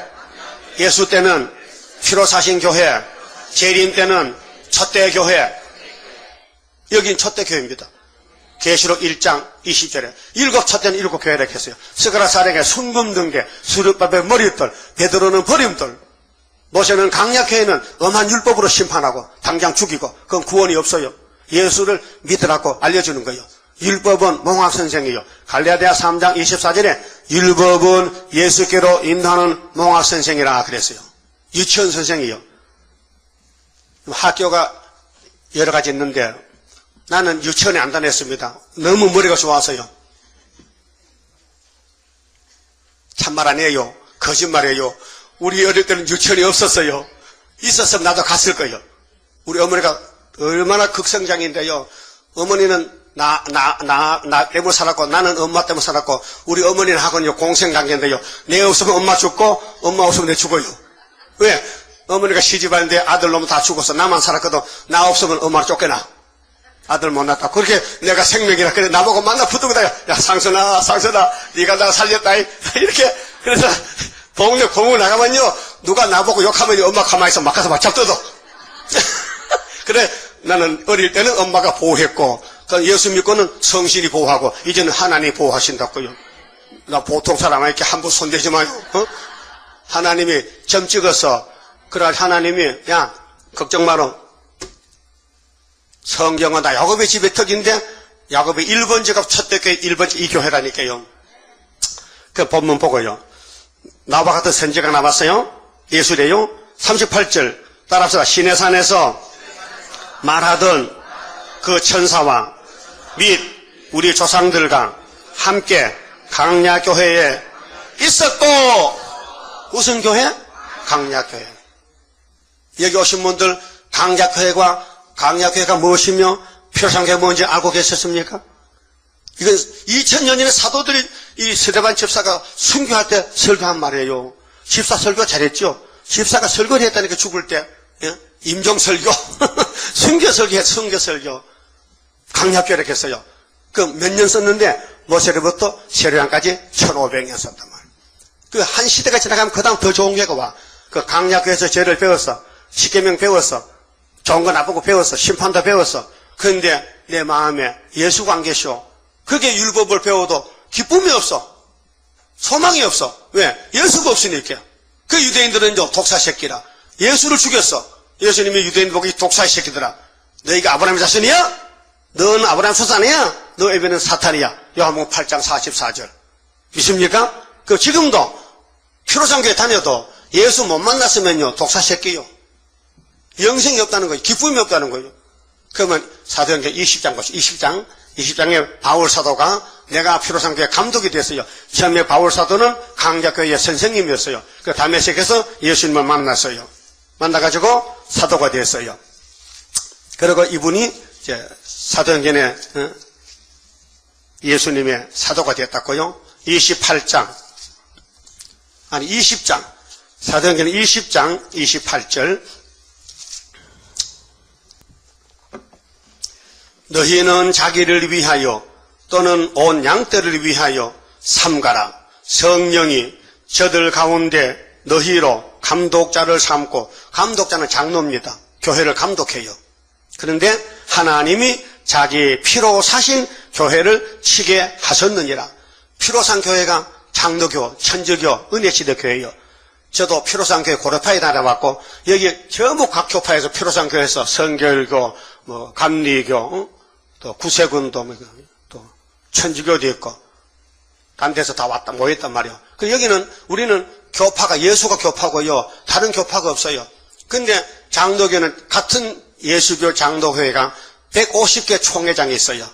예수 때는 피로사신교회, 재림 때는 첫대교회. 여긴 첫대교회입니다. 계시록 1장 20절에 일곱 첫째는 일곱 교회라고 했어요. 스가랴 사령에 순금등대, 수르바벨 머리털, 베드로는 버림돌. 모세는 강약교회는 엄한 율법으로 심판하고 당장 죽이고 그건 구원이 없어요. 예수를 믿으라고 알려주는 거예요. 율법은 몽학선생이요. 갈라디아 3장 24절에 율법은 예수께로 인도하는 몽학선생이라 그랬어요. 유치원 선생이요. 학교가 여러 가지 있는데 나는 유치원에 안 다녔습니다. 너무 머리가 좋아서요. 참말 아니에요. 거짓말이에요. 우리 어릴 때는 유치원이 없었어요. 있었으면 나도 갔을 거예요. 우리 어머니가 얼마나 극성장인데요. 어머니는 나 때문에 살았고 나는 엄마 때문에 살았고 우리 어머니는 하고는요 공생관계인데요. 내 없으면 엄마 죽고 엄마 없으면 내 죽어요. 왜? 어머니가 시집하는데 아들 놈은 다 죽었어. 나만 살았거든. 나 없으면 엄마를 쫓겨나. 아들 못 낳았다. 그렇게 내가 생명이라. 그래, 나보고 만나 붙들고 다녀. 야, 상선아, 네가 나 살렸다. 이렇게. 그래서 동네 공원 나가면요, 누가 나보고 욕하면 엄마 가만히 있어. 막 가서 막 잡뜯어. 그래, 나는 어릴 때는 엄마가 보호했고, 예수 믿고는 성실히 보호하고, 이제는 하나님이 보호하신다고요. 나 보통 사람은 이렇게 함부로 손대지 마요. 하나님이 점 찍어서, 그래, 하나님이, 야, 걱정 마라. 성경은 나 야곱의 집의 턱인데, 야곱의 1번째가 첫째 교회 1번째 이 교회라니까요. 그 본문 보고요. 나와 같은 선지자가 나왔어요. 예수래요. 38절 따라합시다. 시내산에서 말하던 그 천사와 및 우리 조상들과 함께 강야교회에 있었고, 무슨 교회? 강야교회. 여기 오신 분들 강야교회가 무엇이며 표상교회가 뭔지 알고 계셨습니까? 이건 2000년 전에 사도들이 이 스데반 집사가 순교할 때 설교한 말이에요. 집사 설교 잘했죠? 집사가 설교를 했다니까 죽을 때. 예? 임종설교. 순교설교. 강약교회를 했어요. 그 몇 년 썼는데 모세로부터 세례양까지 1500년 썼단 말이에요. 그 한 시대가 지나가면 그 다음 더 좋은 교회가 와. 그 강약교회에서 죄를 배웠어. 십계명 배웠어. 좋은 거 나쁘고 배웠어. 심판도 배웠어. 그런데 내 마음에 예수가 안 계셔. 그게 율법을 배워도 기쁨이 없어. 소망이 없어. 왜? 예수가 없으니까. 그 유대인들은 이제 독사 새끼라. 예수를 죽였어. 예수님이 유대인 보고 이 독사 새끼들아. 너희가 아브라함의 자손이야? 너는 아브라함 소산이야? 너 애비는 사탄이야. 요한복음 8장 44절. 믿습니까? 그 지금도 피로상교회 다녀도 예수 못 만났으면요 독사 새끼요. 영생이 없다는 거예요. 기쁨이 없다는 거예요. 그러면 사도행전 20장 보시죠. 20장에 바울 사도가 내가 피로상교회 감독이 됐어요. 처음에 바울 사도는 강약교회의 선생님이었어요. 그 다메섹에서 예수님을 만났어요. 만나가지고 사도가 됐어요. 그리고 이분이 이제 사도행전에 예수님의 사도가 됐다고요. 20장 사도행전 20장 28절. 너희는 자기를 위하여 또는 온 양떼를 위하여 삼가라. 성령이 저들 가운데 너희로 감독자를 삼고, 감독자는 장로입니다. 교회를 감독해요. 그런데 하나님이 자기 피로 사신 교회를 치게 하셨느니라. 피로 산 교회가 장로교, 천주교, 은혜시대 교회요. 저도 피로산 교회 고려파에 다녀왔고, 여기 전부 각 교파에서 피로산 교회에서 성결교, 감리교, 또 구세군도, 또 천주교도 있고, 딴 데서 다 왔다 모였단 말이에요. 그 여기는 우리는 교파가 예수가 교파고요, 다른 교파가 없어요. 근데 장로교는 같은 예수교 장로회가 150개 총회장이 있어요.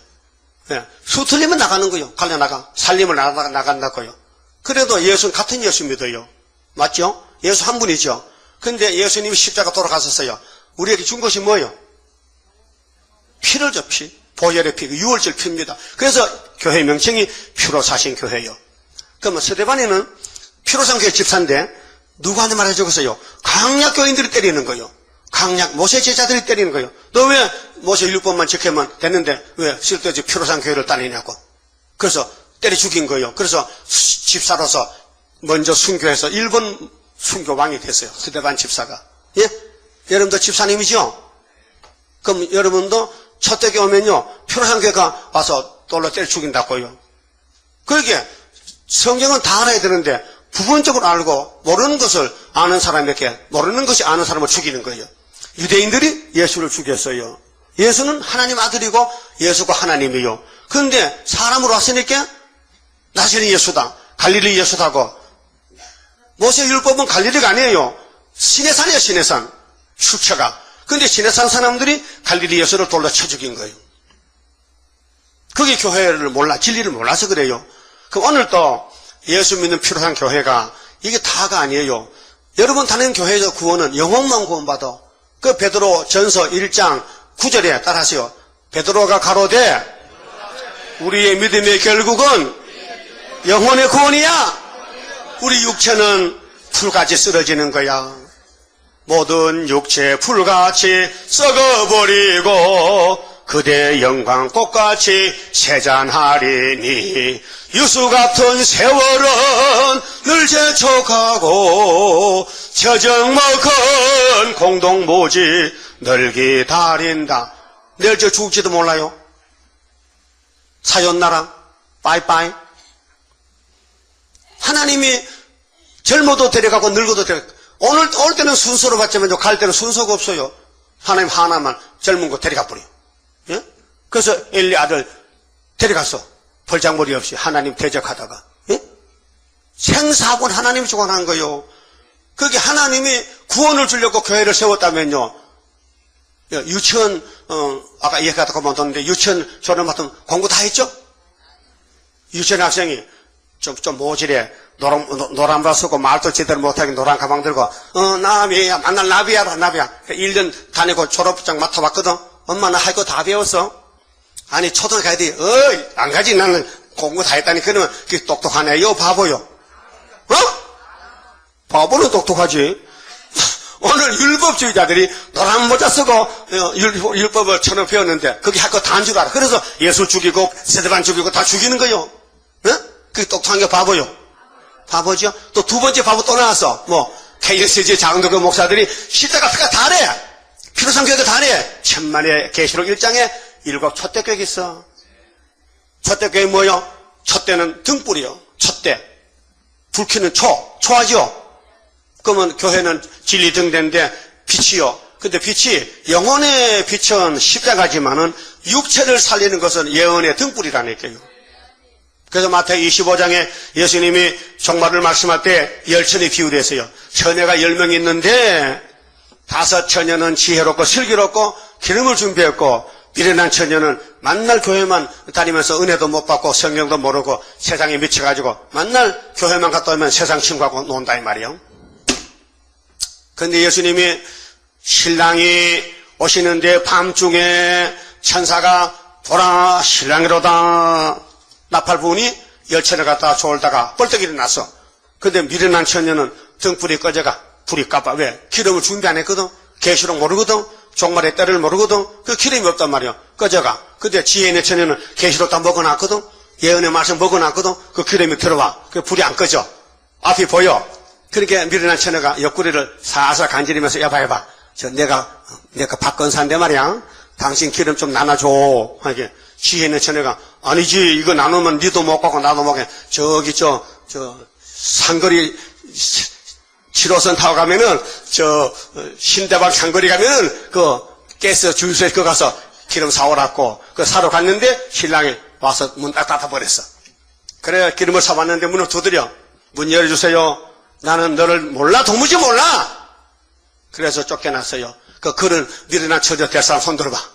네. 수 틀리면 나가는 거예요. 갈려나가. 살림을 나간다고요. 그래도 예수는 같은 예수 믿어요. 맞죠? 예수 한 분이죠. 근데 예수님이 십자가 돌아가셨어요. 우리에게 준 것이 뭐예요? 피를 줘, 피. 보혈의 피, 유월절 피입니다. 그래서 교회 명칭이 피로 사신 교회예요. 그러면 스데반에는 피로 산 교회 집사인데 누구한테 말해 적었어요? 강약 교인들이 때리는 거예요. 강약 모세 제자들이 때리는 거예요. 너 왜 모세 율법만 지키면 됐는데 왜 쓸데없이 피로 산 교회를 따내냐고. 그래서 때려 죽인 거예요. 그래서 집사로서 먼저 순교해서 일본 순교왕이 됐어요. 스데반 집사가. 예? 여러분도 집사님이죠? 그럼 여러분도 첫대교 오면요, 피로상교회가 와서 돌로 때려 죽인다고요. 그러게, 성경은 다 알아야 되는데, 부분적으로 알고, 모르는 것을 아는 사람에게, 모르는 것이 아는 사람을 죽이는 거예요. 유대인들이 예수를 죽였어요. 예수는 하나님 아들이고, 예수가 하나님이요. 그런데 사람으로 왔으니까, 나시는 예수다. 갈릴리 예수다고. 모세 율법은 갈릴리가 아니에요. 시내산이에요, 시내산. 출처가. 근데 시내산 사람들이 갈릴리 예수를 돌로 쳐 죽인 거예요. 그게 교회를 몰라, 진리를 몰라서 그래요. 그럼 오늘 또 예수 믿는 피로한 교회가 이게 다가 아니에요. 여러분 다니는 교회에서 구원은 영혼만 구원받아. 그 베드로 전서 1장 9절에 따라하세요. 베드로가 가로되 우리의 믿음의 결국은 영혼의 구원이야. 우리 육체는 풀같이 쓰러지는 거야. 모든 육체 풀같이 썩어버리고 그대 영광 꽃같이 세잔하리니 유수 같은 세월은 늘 재촉하고 저정먹은 공동모지 늘 기다린다. 내일 저 죽을지도 몰라요. 사연나라 빠이빠이. 하나님이 젊어도 데려가고 늙어도 데려가고 올 때는 순서로 받자면 갈 때는 순서가 없어요. 하나님 하나만 젊은 거 데려가 버려. 예? 그래서 엘리 아들 데려갔어. 벌장머리 없이 하나님 대적하다가. 예? 생사하고는 하나님이 주관한 거요. 그게 하나님이 구원을 주려고 교회를 세웠다면요. 유치원 아까 얘기하다 그만뒀는데 유치원 졸업 맡으면 공부 다 했죠? 유치원 학생이 좀 모질해. 노란바 쓰고 말도 제대로 못하게 노란 가방 들고 나비야 만날 나비야라 나비야. 1년 다니고 졸업장 맡아봤거든. 엄마 나 할 거 다 배웠어. 아니 초등학교 가야 돼. 안 가지. 나는 공부 다 했다니. 그러면 그게 똑똑하네. 이거 바보요. 바보는 똑똑하지. 오늘 율법주의자들이 노란 모자 쓰고 율법을 처음 배웠는데 그게 할 거 다 한 줄 알아. 그래서 예수 죽이고 세대반 죽이고 다 죽이는 거요. 그게 똑똑한 게 바보요. 바보죠. 또 두 번째 바보 또 나왔어. KSG 장로교 목사들이 시대가 다 해. 필요상 교회가 다 해. 천만의 계시록 1장에 7 촛대교회가 있어. 촛대교회 뭐요? 촛대는 등불이요. 촛대. 불 켜는 초하죠. 그러면 교회는 진리 등대인데 빛이요. 근데 빛이 영혼의 빛은 십자가지만은 육체를 살리는 것은 예언의 등불이라니까요. 그래서 마태복음 25장에 예수님이 종말을 말씀할 때 열천의 비유를 했어요. 처녀가 10명 있는데 5 처녀는 지혜롭고 슬기롭고 기름을 준비했고 미련한 처녀는 만날 교회만 다니면서 은혜도 못 받고 성경도 모르고 세상에 미쳐가지고 만날 교회만 갔다 오면 세상 친구하고 논다 이 말이에요. 근데 예수님이 신랑이 오시는데 밤중에 천사가 보라 신랑이로다. 나팔부은이 열천을 갖다가 졸다가 벌떡 일어났어. 근데 미련한 처녀는 등불이 꺼져가 불이 까봐. 왜? 기름을 준비 안 했거든. 계시록 모르거든. 종말의 때를 모르거든. 그 기름이 없단 말이야. 꺼져가. 근데 지혜 있는 처녀는 계시록 다 먹어놨거든. 예언의 말씀 먹어놨거든. 그 기름이 들어와. 그 불이 안 꺼져. 앞이 보여. 그러니까 미련한 처녀가 옆구리를 살살 간지리면서 여봐. 내가 박건사인데 말이야. 당신 기름 좀 나눠줘. 이렇게. 지혜 있는 처녀가 아니지 이거 나누면 니도 못 가고 나도 못 가고 저기 상거리 7호선 타고 가면은 신대방 상거리 가면은 그 가스 주유소에 그 가서 기름 사오라고 그 사러 갔는데 신랑이 와서 문 딱 닫아버렸어. 그래 기름을 사왔는데 문을 두드려. 문 열어주세요. 나는 너를 몰라. 도무지 몰라. 그래서 쫓겨났어요. 그 글을 미련한 처녀 될 사람 손 들어봐.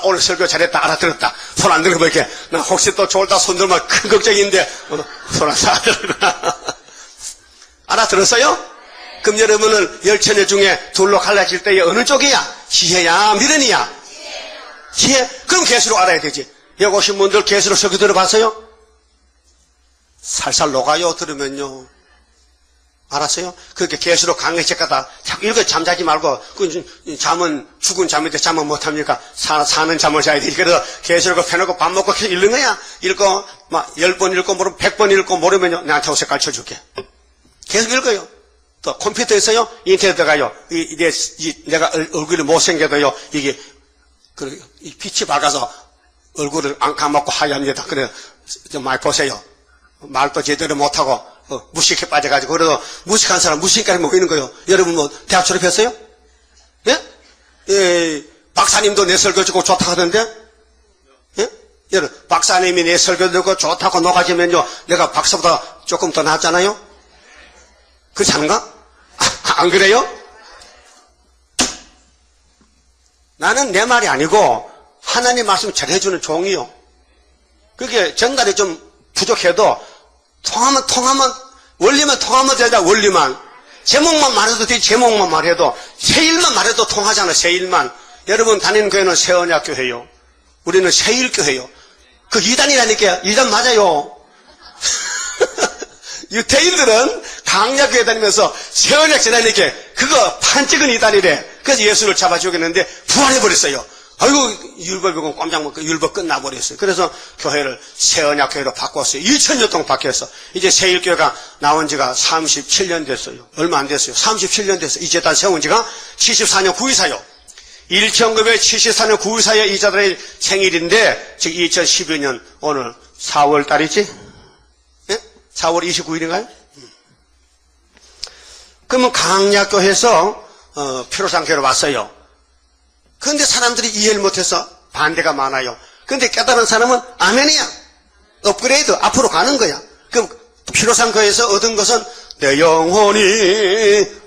오늘 설교 잘했다. 알아들었다. 손 안 들고 이렇게. 나 혹시 또 졸다 손 들면 큰 걱정인데, 손 안 들고. 알아들었어요? 그럼 여러분은 열처녀 중에 둘로 갈라질 때에 어느 쪽이야? 지혜야? 미련이야? 지혜. 그럼 계시록 알아야 되지. 여기 오신 분들 계시록 설교 들어봤어요? 살살 녹아요. 들으면요. 알았어요? 그렇게 계시록 강의책 가다 자꾸 읽어 잠자지 말고 잠은 죽은 잠인데 잠은 못합니까? 사는 잠을 자야 되지. 그래서 계시록을 펴놓고 밥 먹고 계속 읽는 거야. 읽고 막 10번 읽고 모르면 100번 읽고 모르면요 내한테 오세 가르쳐줄게. 계속 읽어요. 또 컴퓨터 있어요? 인터넷 들어가요. 내가 얼굴이 못생겨도요 이게 빛이 밝아서 얼굴을 안 감았고 하얗니다. 그래 좀 많이 보세요. 말도 제대로 못하고 무식에 빠져가지고 그래도 무식한 사람 무식까지 먹고 있는 거예요. 여러분 대학 졸업했어요? 예? 박사님도 내 설교 듣고 좋다고 하던데? 예? 여러분 박사님이 내 설교 듣고 좋다고 녹아지면요 내가 박사보다 조금 더 낫잖아요? 그렇지 않은가? 안 그래요? 나는 내 말이 아니고 하나님 말씀 전해주는 종이요. 그게 전달이 좀 부족해도 통하면 원리만 통하면 된다. 원리만 제목만 말해도 되지. 제목만 말해도 세일만 말해도 통하잖아. 세일만. 여러분 다니는 교회는 새언약교회요. 우리는 세일교회요. 그 이단이라니까. 이단 맞아요. 유태인들은 강약교회 다니면서 새언약 지나니까 그거 판찍은 이단이래. 그래서 예수를 잡아 죽였는데 부활해버렸어요. 아이고, 율법이고 꼼짝 못하고 율법 끝나버렸어요. 그래서 교회를 새언약교회로 바꿨어요. 2000년 동안 바뀌었어. 이제 새일교회가 나온 지가 37년 됐어요. 얼마 안 됐어요. 37년 됐어요. 이제 다 세운 지가 74년 9.24요. 1974년 9.24에 이자들의 생일인데, 즉 2012년 오늘 4월 달이지? 예? 4월 29일인가요? 그러면 강약교회에서 피로상교회로 왔어요. 그런데 사람들이 이해를 못해서 반대가 많아요. 그런데 깨달은 사람은 아멘이야. 업그레이드, 앞으로 가는 거야. 그럼 피로상교회에서 얻은 것은 내 영혼이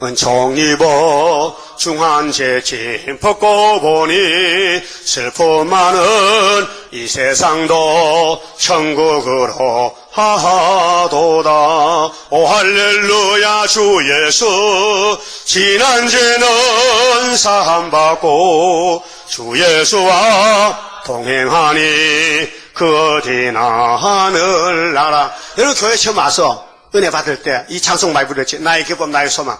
은총 입어 중한 죄짐 벗고 보니 슬픔 많은 이 세상도 천국으로 하도다. 오 할렐루야 주 예수 지난 죄는 사함받고 주 예수와 동행하니 그 어디나 하늘나라. 여러분 교회 처음 와서 은혜 받을 때 이 찬송 많이 부르지. 나의 기쁨 나의 소망.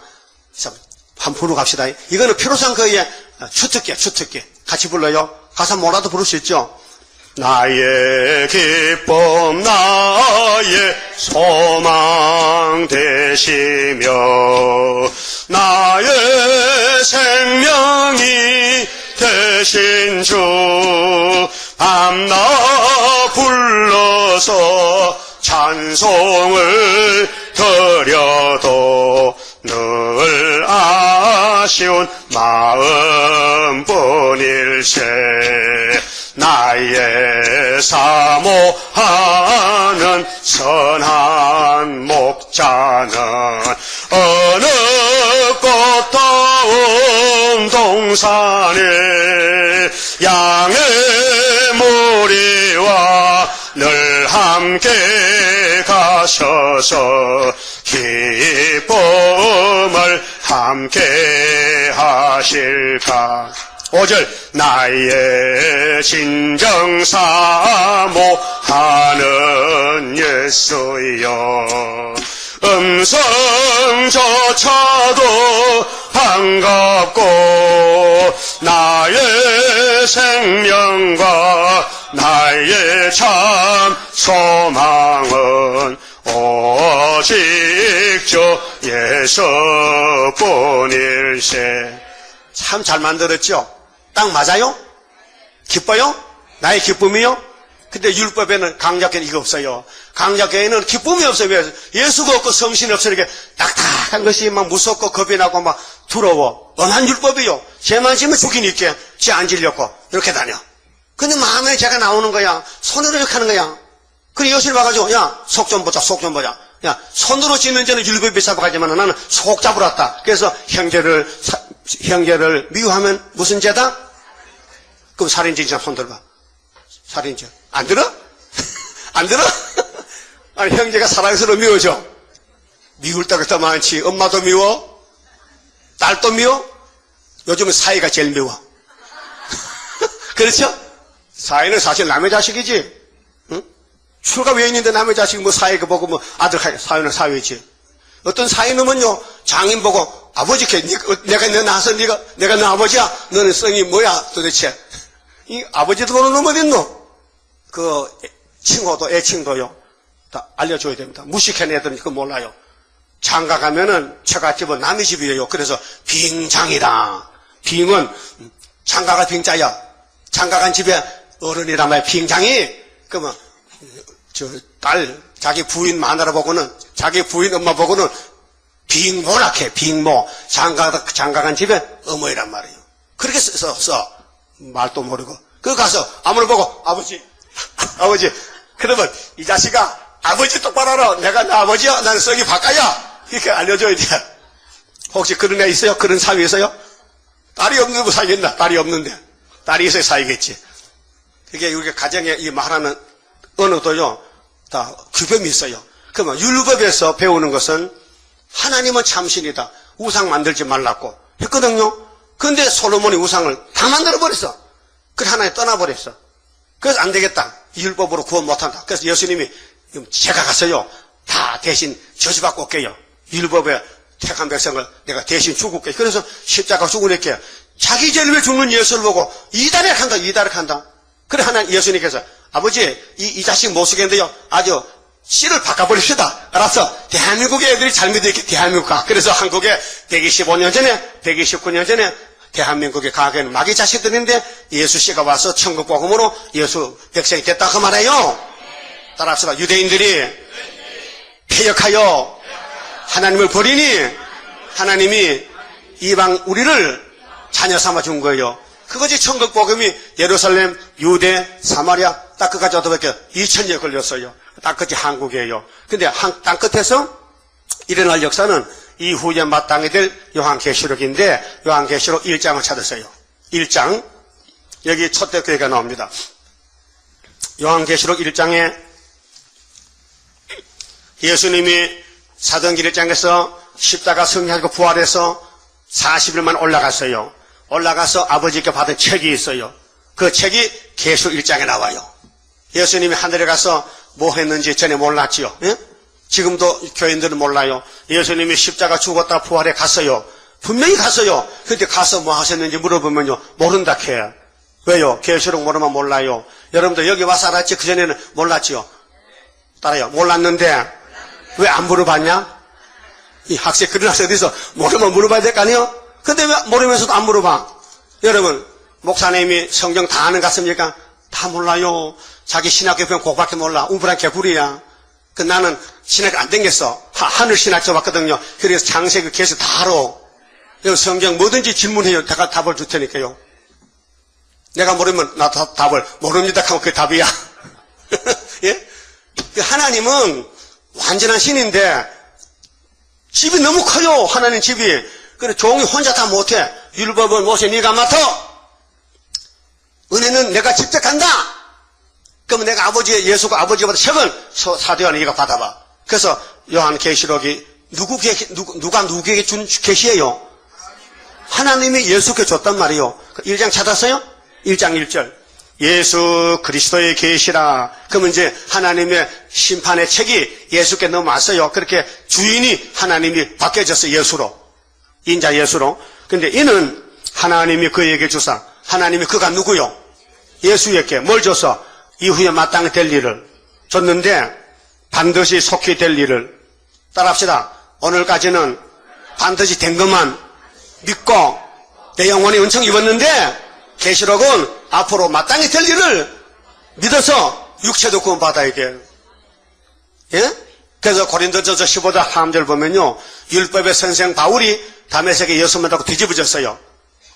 한번 부르고 갑시다. 이거는 피로상 거의 주특기 같이 불러요. 가사 뭐라도 부를 수 있죠. 나의 기쁨 나의 소망 되시며 나의 생명이 되신 주 밤낮 불러서 찬송을 드려도 늘 아쉬운 마음뿐일세. 나의 사모하는 선한 목자는 어느 꽃다운 동산에 양의 무리와 늘 함께 가셔서 기쁨을 함께 하실까. 5절 나의 진정 사모하는 예수여 음성조차도 반갑고 나의 생명과 나의 참 소망은 오직 주 예수뿐일세. 참 잘 만들었죠? 딱 맞아요? 기뻐요? 나의 기쁨이요? 근데 율법에는 강약교회는 이거 없어요. 강약교회는 기쁨이 없어요. 왜? 예수가 없고 성신이 없어. 이렇게 딱딱한 것이 막 무섭고 겁이 나고 막 두려워. 엄한 율법이요. 죄만 지면 죽인 있게 죄 안 질렸고 이렇게 다녀. 근데 마음에 죄가 나오는 거야. 손으로 이렇게 하는 거야. 그래 여신이 와가지고 야 속 좀 보자 속 좀 보자. 야 손으로 짓는 죄는 율법이 잡아가지만 나는 속 잡으러 왔다. 그래서 형제를 미워하면 무슨 죄다? 그럼 살인죄잖아. 손 들어봐. 살인죄. 안 들어? 안 들어? 아니 형제가 사랑스러워 미워져. 미울 때가 더 많지. 엄마도 미워? 딸도 미워? 요즘은 사이가 제일 미워. 그렇죠? 사이는 사실 남의 자식이지. 응? 출가 외인인데 남의 자식 뭐 사이가 보고 뭐 아들 사이는 사위지. 어떤 사이놈은요 장인 보고 아버지 내가 너 낳아서 내가 너 아버지야. 너는 성이 뭐야 도대체. 이 아버지도 보는 놈 어딨노? 그 칭호도 애칭도요 다 알려줘야 됩니다. 무식한 애들은 그거 몰라요. 장가 가면은 처갓집은 남의 집이에요. 그래서 빙장이다. 빙은 장가가 빙자야. 장가 간 집에 어른이란 말이야. 빙장이 그러면 딸 자기 부인 마누라 보고는 자기 부인 엄마 보고는 빙모라 해. 빙모. 장가 간 집에 어머니란 말이에요. 그렇게 써. 말도 모르고. 그 가서 아무를 보고 아버지. 그러면 이 자식아 아버지 똑바로 알아. 내가 나 아버지야. 나는 성이 바꿔야. 이렇게 알려줘야 돼. 혹시 그런 애 있어요? 그런 사위 있어요? 딸이 없는 거 사겠나? 딸이 없는데. 딸이 있어야 사이겠지. 그게 우리가 가정에 이 말하는 언어도요. 다 규범이 있어요. 그러면 율법에서 배우는 것은 하나님은 참신이다. 우상 만들지 말라고 했거든요. 근데 솔로몬이 우상을 다 만들어버렸어. 그래서 하나님 떠나버렸어. 그래서 안 되겠다. 율법으로 구원 못한다. 그래서 예수님이 제가 갔어요. 다 대신 저주받고 올게요. 율법에 택한 백성을 내가 대신 죽을게. 그래서 십자가 죽으니까 자기 죄를 위해 죽는 예수를 보고 이다락한다, 이다락한다. 그래 하나님 예수님께서 아버지 이 자식 못 쓰겠는데요. 아주 씨를 바꿔버립시다. 알았어. 대한민국의 애들이 잘 믿으니까 대한민국 가. 그래서 한국에 125년 전에 129년 전에 대한민국에 가게는 마귀 자식들인데 예수 씨가 와서 천국 복음으로 예수 백성이 됐다 그 말이에요. 따라합시다. 유대인들이 패역하여 하나님을 버리니 하나님이 이방 우리를 자녀 삼아 준 거예요. 그것이 천국 복음이 예루살렘, 유대, 사마리아 땅끝까지 얻어밖에 2000년 걸렸어요. 땅끝이 한국이에요. 근데 땅끝에서 일어날 역사는 이후에 마땅히 될 요한계시록인데 요한계시록 1장을 찾았어요. 1장 여기 초대교회가 나옵니다. 요한계시록 1장에 예수님이 사도행전 1장에서 십자가 승리하고 부활해서 40일만 올라갔어요. 올라가서 아버지께 받은 책이 있어요. 그 책이 계시록 1장에 나와요. 예수님이 하늘에 가서 뭐 했는지 전에 몰랐지요. 예? 지금도 교인들은 몰라요. 예수님이 십자가 죽었다 부활해 갔어요. 분명히 갔어요. 근데 가서 뭐 하셨는지 물어보면요. 모른다 해요. 왜요? 계시록 모르면 몰라요. 여러분들 여기 와서 알았지? 그전에는 몰랐지요. 따라요. 몰랐는데 왜 안 물어봤냐? 이 학생 그러나서 어디서 모르면 물어봐야 될 거 아니에요? 근데 왜 모르면서도 안 물어봐? 여러분, 목사님이 성경 다 아는 것 같습니까? 다 몰라요. 자기 신학교 배운 그거밖에 몰라. 우물한 개구리야. 그 나는 신학 안 댕겼어. 하늘 신학 쳐봤거든요. 그래서 창세기 계속 다 알아. 여기 성경 뭐든지 질문해요. 내가 답을 줄 테니까요. 내가 모르면 나 답을 모릅니다 하면 그게 답이야. 예? 하나님은 완전한 신인데 집이 너무 커요. 하나님 집이. 그래 종이 혼자 다 못해. 율법은 모세 네가 맡아. 은혜는 내가 직접 간다. 그러면 내가 아버지의 예수가 아버지보다 책은 사도 요한이가 받아봐. 그래서 요한계시록이 누가 누구에게 준 계시예요? 하나님이 예수께 줬단 말이에요. 1장 찾았어요? 1장 1절. 예수 그리스도의 계시라. 그러면 이제 하나님의 심판의 책이 예수께 넘어왔어요. 그렇게 주인이 하나님이 바뀌어졌어요. 예수로. 인자 예수로. 근데 이는 하나님이 그에게 주사. 하나님이 그가 누구요? 예수에게 뭘 줬어? 이후에 마땅히 될 일을 줬는데 반드시 속히 될 일을 따라합시다. 오늘까지는 반드시 된 것만 믿고 내 영혼이 은총 입었는데 계시록은 앞으로 마땅히 될 일을 믿어서 육체도 구원받아야 돼요. 예? 그래서 고린도전서 15장 3절 보면요. 율법의 선생 바울이 다메섹에 예수 만나고 뒤집어졌어요.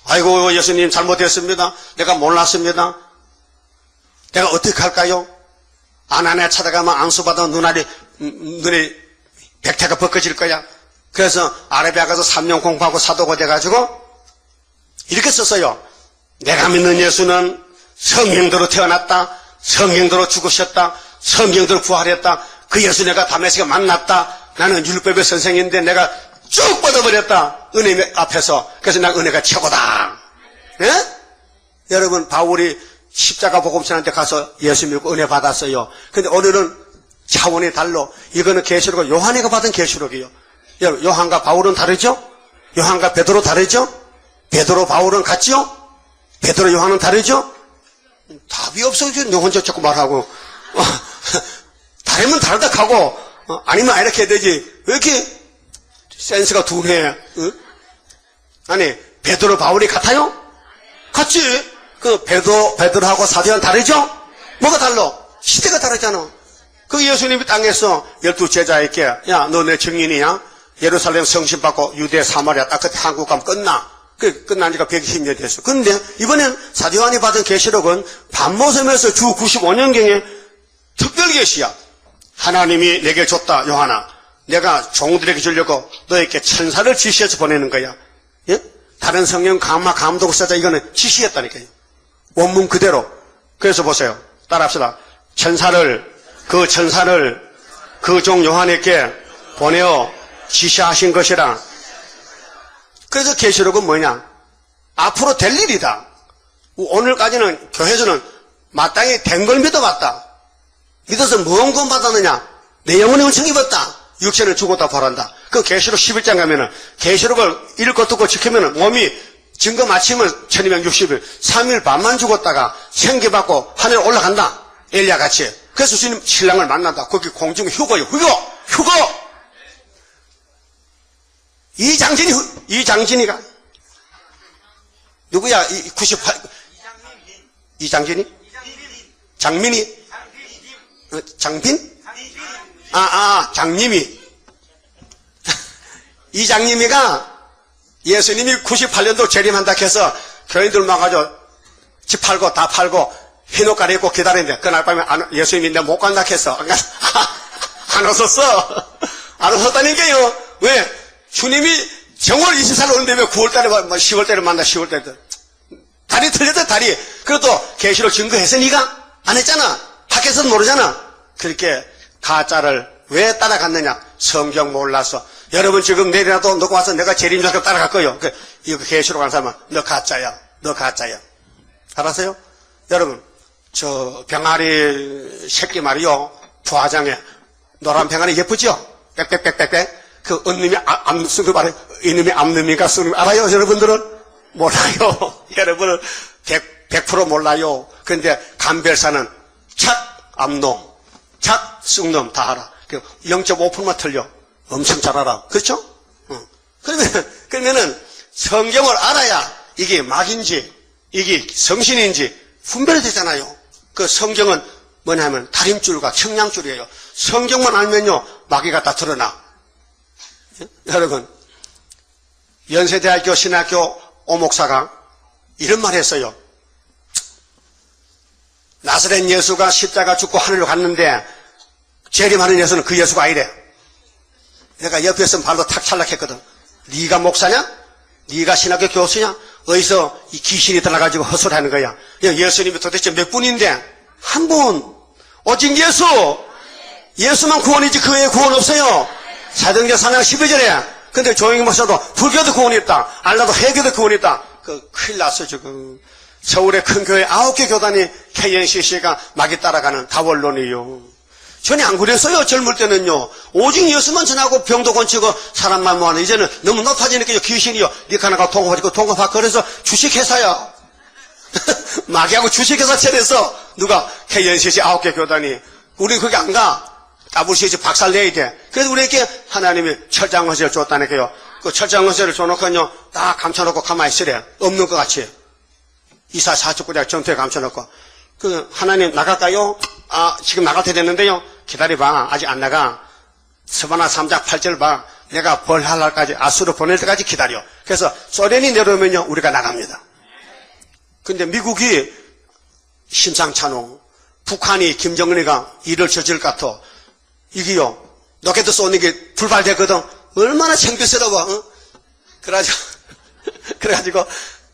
아이고 예수님 잘못했습니다. 내가 몰랐습니다. 내가 어떻게 할까요? 아나니아 찾아가면 안수받으면 눈에 백태가 벗겨질 거야. 그래서 아라비아 가서 3년 공부하고 사도가 돼가지고 이렇게 썼어요. 내가 믿는 예수는 성령대로 태어났다. 성령대로 죽으셨다. 성령대로 부활했다. 그 예수 내가 다메섹에 만났다. 나는 율법의 선생인데 내가 쭉 뻗어버렸다. 은혜 앞에서. 그래서 난 은혜가 최고다. 예? 여러분 바울이 십자가 복음전한테 가서 예수 믿고 은혜 받았어요. 근데 오늘은 차원이 달라. 이거는 계시록은 요한이가 받은 계시록이에요. 여러분 요한과 바울은 다르죠? 요한과 베드로 다르죠? 베드로 바울은 같죠? 베드로 요한은 다르죠? 답이 없어져. 너 혼자 자꾸 말하고 다르면 다르다 하고 아니면 이렇게 해야 되지. 왜 이렇게 센스가 둔해? 응? 아니 베드로 바울이 같아요? 같지. 그 베드로하고 사도는 다르죠? 뭐가 달라? 시대가 다르잖아. 그 예수님이 땅에서 12 제자에게 야 너 내 증인이야? 예루살렘 성신 받고 유대 사마리아 딱 그때 한국 가면 끝나. 끝난 지가 120년 됐어. 근데 이번엔 사도 요한이 받은 계시록은 반모섬에서 주 95년경에 특별 계시야. 하나님이 내게 줬다. 요한아 내가 종들에게 주려고 너에게 천사를 지시해서 보내는 거야. 예? 다른 성령 감화 감독사자 이거는 지시했다니까요. 원문 그대로. 그래서 보세요. 따라합시다. 천사를 그 종 요한에게 보내어 지시하신 것이라. 그래서 계시록은 뭐냐? 앞으로 될 일이다. 오늘까지는 교회에서는 마땅히 된 걸 믿어봤다. 믿어서 무언 구원 받았느냐? 내 영혼의 은총 입었다. 육신을 죽었다 벌한다. 그 계시록 11장 가면은 계시록을 읽고 듣고 지키면은 몸이 증거 마치면 1260일 3일 반만 죽었다가 생기받고 하늘에 올라간다. 엘리야 같이. 그래서 주님 신랑을 만난다. 거기 공중 휴거요. 휴거. 이장진이가 누구야? 98 이장진이? 장민이? 장빈? 장님이. 이장님이가 예수님이 98년도 재림한다 해서 교인들 막아줘 집 팔고 다 팔고 흰 옷 갈아입고 기다리는데 그날 밤에 예수님이 내가 못 간다 했어. 안 웃었어. 안 웃었다니까요. 왜? 주님이 정월 24일 오는데 왜 9월달에 10월달에 만나 10월달에 다리 틀렸다 다리. 그래도 계시록 증거해서 네가 안 했잖아. 밖에서는 모르잖아. 그렇게 가짜를 왜 따라갔느냐? 성경 몰라서. 여러분 지금 내일이라도 너가 와서 내가 재림자고 따라갈 거예요. 이거 계시록 한 사람은 너 가짜야. 알았어요? 여러분 저 병아리 새끼 말이요. 부화장에 노란 병아리 예쁘죠? 빽빽빽빽. 그 언님이 암 쓰는 거 말이에요. 이놈이 암놈이가 쓰는 거 알아요? 여러분들은? 몰라요. 여러분은 100% 몰라요. 근데 감별사는 착 암놈, 착 쑥놈 다 알아. 0.5%만 틀려. 엄청 잘 알아. 그렇죠? 그러면은 성경을 알아야 이게 막인지 이게 성신인지 분별이 되잖아요. 그 성경은 뭐냐면 다림줄과 청량줄이에요. 성경만 알면요 마귀가 다 드러나. 여러분 연세대학교 신학교 오목사가 이런 말 했어요. 나사렛 예수가 십자가 죽고 하늘로 갔는데 재림하는 예수는 그 예수가 아니래. 내가 옆에서 발로 탁 찰락했거든. 네가 목사냐? 네가 신학교 교수냐? 어디서 이 귀신이 들어가지고 헛소리하는 거야. 예수님이 도대체 몇 분인데? 한 분. 오직 예수만 구원이지 그 외에 구원 없어요. 사도행전 4장 12절에. 근데 조영희 목사도 불교도 구원이 있다. 알라도 해교도 구원이 있다. 큰일 났어 지금. 서울의 큰 교회 9개 교단이 KNCC가 막이 따라가는 다원론이요. 전혀 안 그랬어요. 젊을 때는요. 오직 예수만 전하고 병도 고치고 사람만 모아는 이제는 너무 높아지니까 귀신이요. 니카나가 통합하고 그래서 주식회사야. 마귀하고 주식회사 차려서 누가 KNCC 9개 교단이 우리 거기 안 가. WCC 박살 내야 돼. 그래서 우리에게 하나님이 철장건설을 줬다니까요. 그 철장건설을 줘놓고요. 딱 감춰놓고 가만히 있으래. 없는 것 같이. 이사 49장 전투에 감춰놓고. 하나님 나갈까요? 지금 나갈 때 됐는데요. 기다려봐. 아직 안 나가. 스바나 3장 8절 봐. 내가 벌할날까지 아수르 보낼 때까지 기다려. 그래서 소련이 내려오면요. 우리가 나갑니다. 근데 미국이 심상찮어. 북한이 김정은이가 일을 저질 것 같아. 이게요. 로켓 쏘는 게 불발됐거든. 얼마나 창피스러워. 그래가지고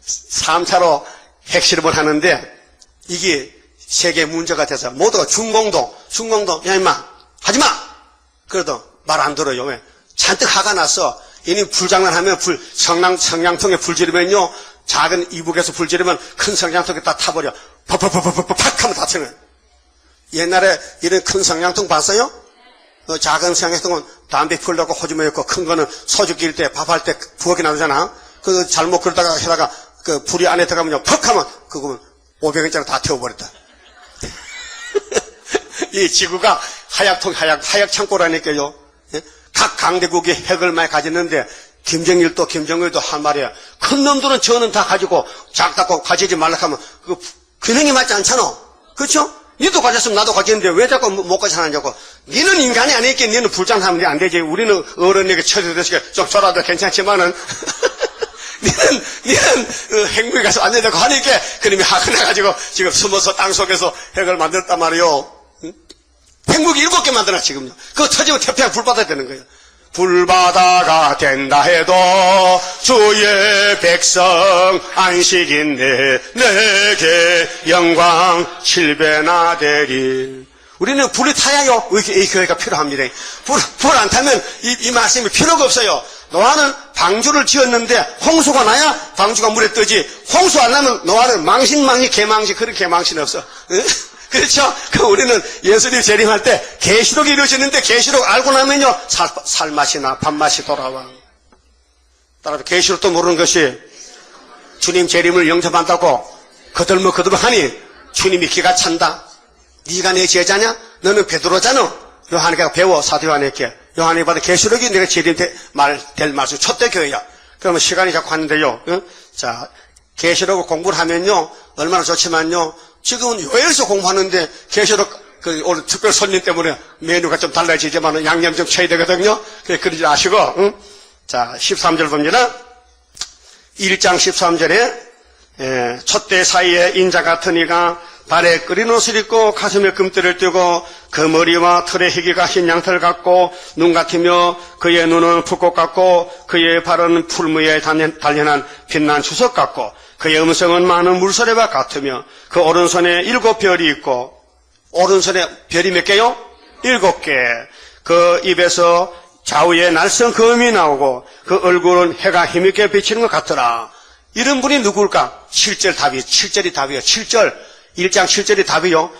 3차로 핵실험을 하는데 이게 세계 문제가 돼서 모두가 중공동 야 임마 하지마. 그래도 말 안 들어요. 왜? 잔뜩 화가 났어. 이니 불장난하면 성냥통에 불 지르면요 작은 이북에서 불 지르면 큰 성냥통에 다 타버려. 팍 하면 다치는. 옛날에 이런 큰 성냥통 봤어요? 작은 성냥통은 담배 피우려고 호주머니였고 큰 거는 소주 낄 때 밥할 때 부엌에 놔두잖아. 잘못 그러다가 하다가 그 불이 안에 들어가면요 팍 하면 그거 500원짜리 다 태워버렸다. 이 지구가 하약 창고라니까요. 각 강대국이 핵을 많이 가졌는데 김정일도 김정일도 한 말이야. 큰 놈들은 저는 다 가지고 작다고 가지지 말라 하면 그 균형이 맞지 않잖아. 그렇죠? 니도 가졌으면 나도 가졌는데 왜 자꾸 못 가져하냐고. 니는 인간이 아니니까 니는 불장하면 안 되지. 우리는 어른에게 처리되시게 좀 저라도 괜찮지만은 니는 핵무기 가서 안 된다고 하니까 그놈이 화가 나가지고 지금 숨어서 땅속에서 핵을 만들었단 말이요. 응? 핵무기 7개 만들어 지금요. 그거 터지면 태평양 불 받아야 되는 거예요. 불바다가 된다 해도 주의 백성 안식인데 내게 영광 7배나 되리. 우리는 불이 타야요. 이 교회가 필요합니다. 불 안 타면 이 말씀이 필요가 없어요. 노아는 방주를 지었는데 홍수가 나야 방주가 물에 뜨지. 홍수 안 나면 노아는 망신 개망신 그런 개망신 없어. 그렇죠? 그 우리는 예수님 재림할 때 계시록이 이루어지는데 계시록 알고 나면요 살맛이나 밥맛이 돌아와. 따라서 계시록도 모르는 것이 주님 재림을 영접한다고 거들먹 하니 주님이 기가 찬다. 네가 내 제자냐? 너는 베드로잖아. 요한에게 배워. 사도 요한에게. 요한이 받은 계시록이 내가 재림 될 말씀 첫대 교회야. 그러면 시간이 자꾸 하는데요. 응? 자, 계시록을 공부를 하면요 얼마나 좋지만요 지금은 요엘서 공부하는데 계시록 오늘 특별 손님 때문에 메뉴가 좀 달라지지만 양념 좀 쳐야 되거든요. 그러지 아시고. 응? 자, 13절 봅니다. 1장 13절에 촛대 사이에 인자 같은 이가 발에 끓인 옷을 입고 가슴에 금띠를 띠고 그 머리와 털의 희기가 흰 양털 같고 눈 같으며 그의 눈은 붓꽃 같고 그의 발은 풀무에 단련한 빛난 주석 같고 그의 음성은 많은 물소리와 같으며 그 오른손에 7별이 있고 오른손에 별이 몇 개요? 7개. 그 입에서 좌우에 날선 검이 나오고 그 얼굴은 해가 힘있게 비치는 것 같더라. 이런 분이 누굴까? 7절이 답이에요. 7절 1장 7절이 답이요.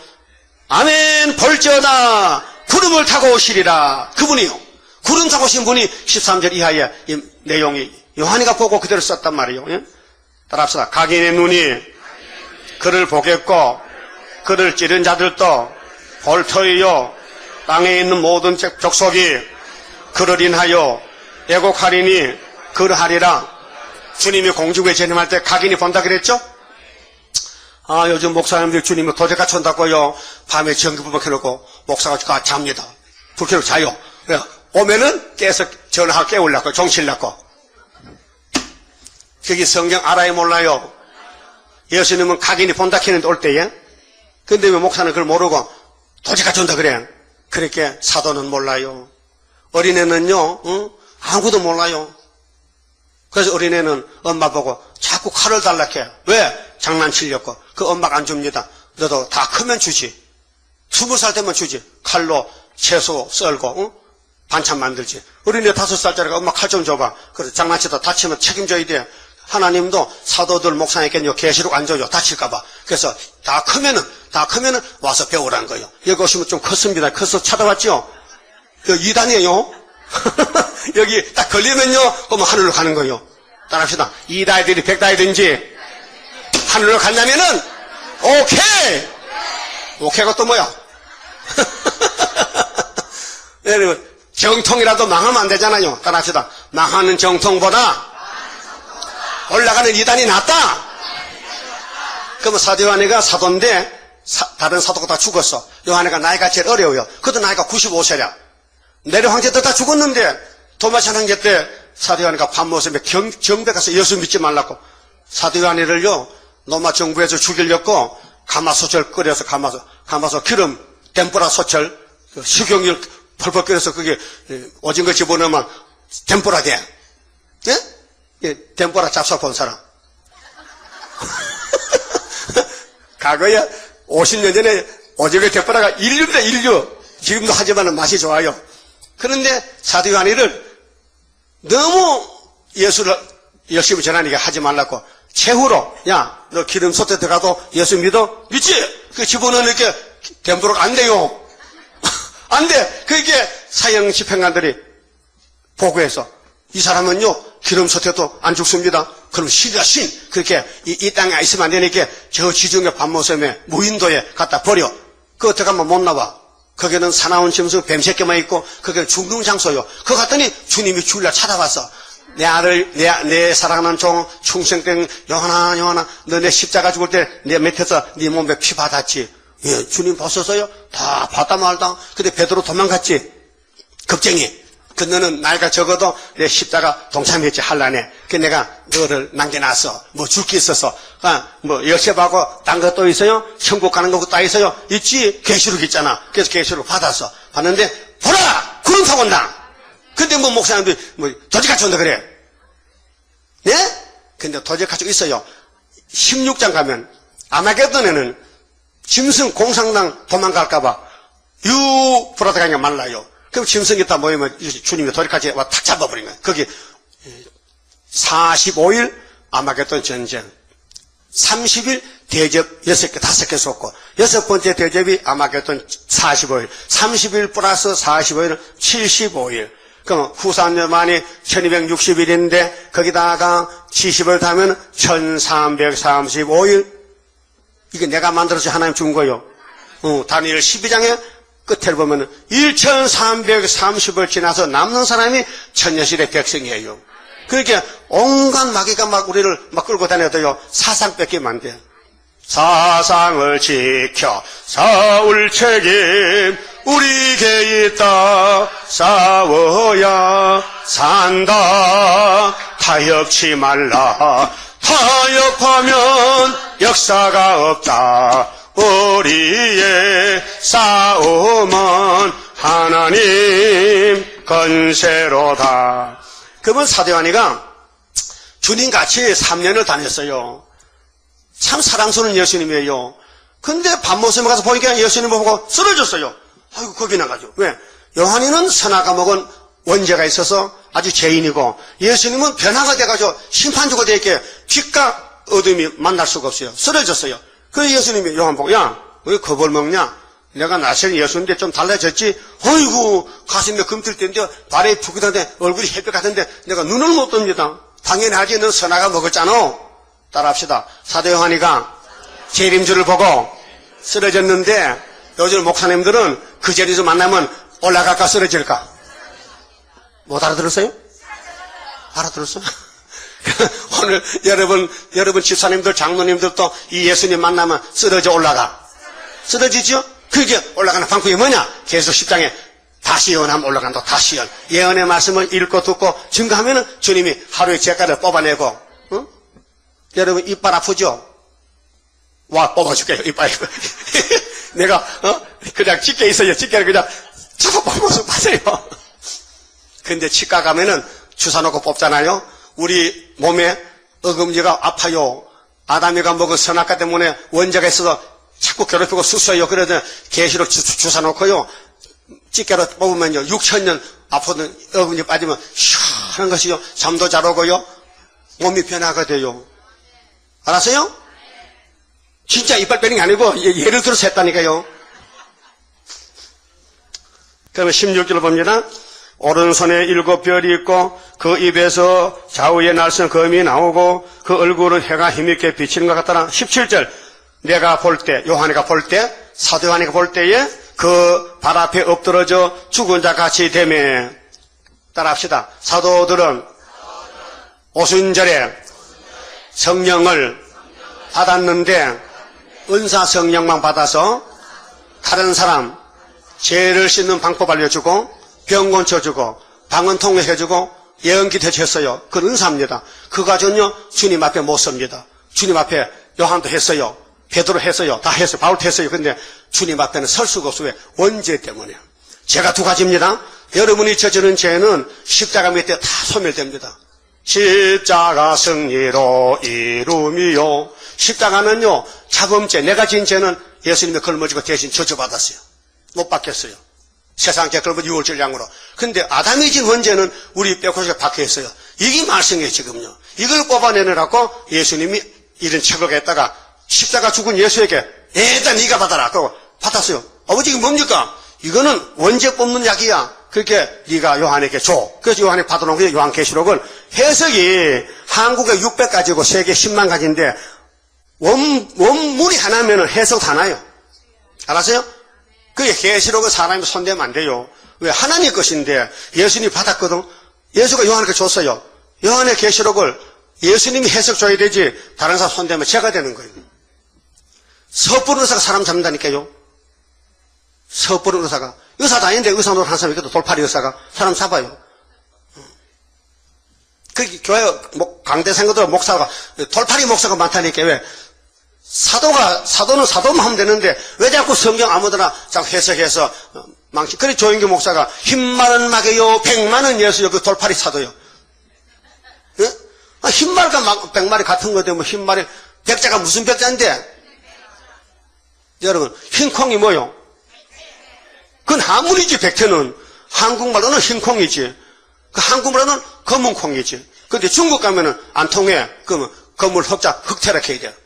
아멘 볼지어다 구름을 타고 오시리라. 그분이요. 구름 타고 오신 분이 13절 이하의 이 내용이 요한이가 보고 그대로 썼단 말이에요. 예? 따라합시다. 각인의 눈이 그를 보겠고 그를 찌른 자들도 볼 터이요. 땅에 있는 모든 족속이 그를 인하여 애곡하리니 그러하리라. 주님이 공중에 재림할 때 각인이 본다 그랬죠? 아, 요즘 목사님들 주님이 도대같이 온다고요. 밤에 전기불 켜놓고 목사가 잡니다. 불 켜놓고 자요. 그래, 오면은 깨서 전화하고 깨우려고, 종치려고. 그게 성경 알아요, 몰라요? 예수님은 각인이 본다 켜는데 올 때에. 근데 왜 목사는 그걸 모르고 도대같이 온다 그래? 그렇게 사도는 몰라요. 어린애는요, 응? 아무것도 몰라요. 그래서 어린애는 엄마 보고 자꾸 칼을 달라해. 왜? 장난치려고. 그 엄마가 안 줍니다. 너도 다 크면 주지. 20살 되면 주지. 칼로 채소 썰고, 응? 반찬 만들지. 어린애 5살짜리가 엄마 칼 좀 줘봐. 그래서 장난치다 다치면 책임져야 돼. 하나님도 사도들 목사님께는 계시록 안 줘요. 다칠까봐. 그래서 다 크면은 와서 배우라는 거예요. 여기 오시면 좀 컸습니다. 커서 찾아왔죠? 여기 2단이에요. 여기 딱 걸리면요, 그러면 하늘로 가는 거예요. 따라합시다. 2다이든지 100다이든지 하늘로 간다면은, 오케이! 오케이가 또 뭐야? 여러분, 정통이라도 망하면 안 되잖아요. 따라합시다. 망하는 정통보다 올라가는 2단이 낫다? 그러면 사도 요한이가 사도인데, 다른 사도가 다 죽었어. 요한이가 나이가 제일 어려워요. 그것도 나이가 95세야. 내려 황제들 다 죽었는데, 도마찬 황제 때 사도 요한이가 밤모습에 경배 가서 예수 믿지 말라고. 사도 요한이를요, 로마 정부에서 죽이려고 가마솥을 끓여서 가마솥 기름, 덴뿌라 소철, 식용유 펄펄 끓여서 그게 오징어 집어넣으면 덴뿌라 돼. 예? 예, 덴뿌라 잡숴 본 사람. 과거에 50년 전에 오징어 덴뿌라가 인류입니다, 인류. 지금도 하지만 맛이 좋아요. 그런데 사도 요한이를 너무 예수를 열심히 전하니까 하지 말라고 최후로, 야, 너 기름 솥에 들어가도 예수 믿어? 믿지? 그 집어넣으니까 덴뿌라가 안 돼요. 안 돼. 그게 사형 집행관들이 보고해서 이 사람은요 기름 솥에도 안 죽습니다. 그럼 신이다 신. 그렇게 이 땅에 있으면 안 되니까 저 지중해 밤모섬에 무인도에 갖다 버려. 그거 들어가면 못 나와. 거기는 사나운 짐승 뱀새끼만 있고 거기는 죽는 장소요. 그거 갔더니 주님이 주일날 찾아왔어. 내 아들, 내 사랑하는 종 충성된 요한아, 너 내 십자가 죽을 때 내 밑에서 네 몸에 피 받았지. 예, 주님 보셨어요? 다 봤다 말다. 근데 베드로 도망갔지. 겁쟁이. 그 너는 나이가 적어도 내 십자가 동참했지 한란에. 그 내가 너를 남겨놨어. 뭐 줄 게 있어서. 뭐 열쇠하고 딴 것도 있어요? 천국 가는 것도 다 있어요? 있지. 계시록 있잖아. 그래서 계시록 받았어. 봤는데 보라! 구름 타고 온다. 근데 뭐 목사님들이 뭐 도적같이 온다 그래. 네? 근데 도적같이 있어요. 16장 가면 아마게돈에는 짐승 공상당 도망갈까봐 유브라드강에 말라요. 그럼 짐승이 다 모이면 주님이 도적같이 와 탁 잡아버린 거예요. 거기 45일 아마게돈 전쟁. 30일 대접 6개, 5개 쏟고, 6번째 대접이 아마겟돈 45일, 30일 플러스 45일은 75일. 그럼 후산여만이 1260일인데, 거기다가 70을 더하면 1335일. 이게 내가 만들어서 하나님 준 거요. 다니엘 12장에 끝을 보면 1330을 지나서 남는 사람이 천년실의 백성이에요. 그러니까 온갖 마귀가 막 우리를 막 끌고 다녀도요, 사상 뺏기면 안 돼요. 사상을 지켜 싸울 책임 우리에게 있다. 싸워야 산다. 타협치 말라. 타협하면 역사가 없다. 우리의 싸움은 하나님 건세로다. 그러면 사도 요한이가 주님같이 3년을 다녔어요. 참 사랑스러운 예수님이에요. 근데 밤모섬에 가서 보니까 예수님을 보고 쓰러졌어요. 아이고 겁이 나가지고. 왜? 요한이는 선악과 먹은 원죄가 있어서 아주 죄인이고, 예수님은 변화가 돼가지고 심판주가 되게 빛과 어둠이 만날 수가 없어요. 쓰러졌어요. 그래서 예수님이 요한 보고, 야, 왜 겁을 먹냐? 내가 낯선 예수인데 좀 달라졌지? 어이구, 가슴에 금뜰 때인데, 발에 푹이 다는데, 얼굴이 햇볕 같은데, 내가 눈을 못 뜹니다. 당연히 하지, 넌 선악과 먹었잖아. 따라합시다. 사도 요한이가 재림주를 보고 쓰러졌는데, 요즘 목사님들은 그 재림주 만나면 올라갈까 쓰러질까? 못 알아들었어요? 알아들었어요? 오늘 여러분 집사님들, 장로님들도 이 예수님 만나면 쓰러져 올라가. 쓰러지죠? 그게 올라가는 방법이 뭐냐? 계속 10장에 다시 예언하면 올라간다. 다시 예언. 예언의 말씀을 읽고 듣고 증거하면은 주님이 하루의 죄가를 뽑아내고, 응? 여러분 이빨 아프죠? 와, 뽑아줄게요, 이빨. 내가, 그냥 찢게 있어요. 찢게를 그냥 잡아 뽑아서 빠져요. 근데 치과 가면은 주사 놓고 뽑잖아요. 우리 몸에 어금니가 아파요. 아담이가 먹은 선악과 때문에 원죄가 있어서 자꾸 괴롭히고 수수해요. 그래서 계시로 주사 놓고요. 찌개로 뽑으면요. 6000년 아프던 어금니 빠지면 시원한 것이요. 잠도 잘 오고요. 몸이 변화가 돼요. 알았어요? 진짜 이빨 빼는 게 아니고 예를 들어서 했다니까요. 그러면 16절 봅니다. 오른손에 7별이 있고 그 입에서 좌우에 날선 검이 나오고 그 얼굴은 해가 힘있게 비치는 것 같더라. 17절 내가 볼 때, 요한이가 볼 때, 사도 요한이가 볼 때에 그 발 앞에 엎드러져 죽은 자 같이 되매. 따라합시다. 사도들은 오순절에 성령을 받았는데 은사 성령만 받아서 다른 사람 죄를 씻는 방법 알려주고 병 고쳐주고 방언 통역해주고 예언기 대처했어요. 그건 은사입니다. 그 가지고는요 주님 앞에 못 섭니다. 주님 앞에 요한도 했어요. 베드로 했어요. 다 했어요. 바울도 했어요. 근데 주님 앞에는 설 수가 없어요. 왜? 원죄 때문에. 죄가 두 가지입니다. 여러분이 저지른 죄는 십자가 밑에 다 소멸됩니다. 십자가 승리로 이름이요. 십자가는요 자범죄, 내가 지은 죄는 예수님이 걸머지고 대신 저주받았어요. 못 받겠어요. 세상 죄 걸머지 유월절량으로. 근데 아담이 진 원죄는 우리 뼈고기가 박혀있어요. 이게 말씀이에요 지금요. 이걸 뽑아내느라고 예수님이 이런 책을 했다가 십자가 죽은 예수에게 일단 네가 받아라. 그러고 받았어요. 아버지 이게 뭡니까? 이거는 원죄 뽑는 약이야. 그렇게 네가 요한에게 줘. 그래서 요한이 받아놓은 게 요한계시록을 해석이 한국에 600가지고 세계 10만 가지인데 원문이 하나면 해석 하나요. 알았어요? 그게 계시록은 사람이 손대면 안 돼요. 왜? 하나님 것인데 예수님이 받았거든. 예수가 요한에게 줬어요. 요한의 계시록을 예수님이 해석 줘야 되지 다른 사람 손대면 죄가 되는 거예요. 섣부른 의사가 사람 잡는다니까요. 섣부른 의사가. 의사도 아닌데 의사 노릇 한 사람이 있거든. 돌팔이 의사가. 사람 잡아요. 그 교회 강대 생거들 목사가 돌팔이 목사가 많다니까. 왜? 사도는 사도만 하면 되는데 왜 자꾸 성경 아무데나 자꾸 해석해서 망치. 그래 조영규 목사가 흰말은 마개요 100만은 예수요. 그 돌팔이 사도요. 예? 흰말과 100말이 같은 거데 뭐 흰말이 백자가 무슨 백자인데? 여러분 흰콩이 뭐요? 그건 한문이지. 백태는 한국말로는 흰콩이지. 그 한국말로는 검은콩이지. 근데 중국 가면은 안 통해. 그러면 검을 흑자 흑태라 해야 돼.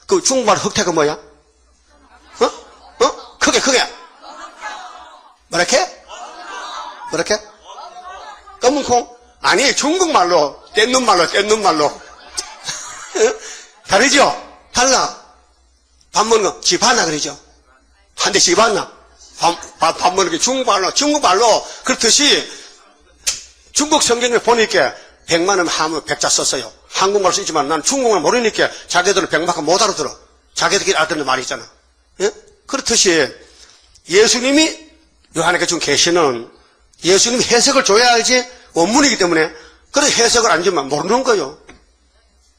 그 중국말 흑태가 뭐야? 크게. 뭐랄게? 검은 콩? 아니, 중국말로, 뗀눈 말로. 다르죠? 달라. 밥 먹는 거, 집하나 그러죠? 한 대 집하나? 밥 먹는 게 중국말로, 그렇듯이, 중국 성경에 보니까, 100만 원 하면 100자 썼어요. 한국말 쓰지만 난 중국말 모르니까 자기들은 100만큼 못 알아들어. 자기들끼리 알아듣는 말이 있잖아. 예? 그렇듯이, 예수님이 요한에게 준 계시는 예수님이 해석을 줘야 알지 원문이기 때문에 그런 해석을 안 주면 모르는 거요.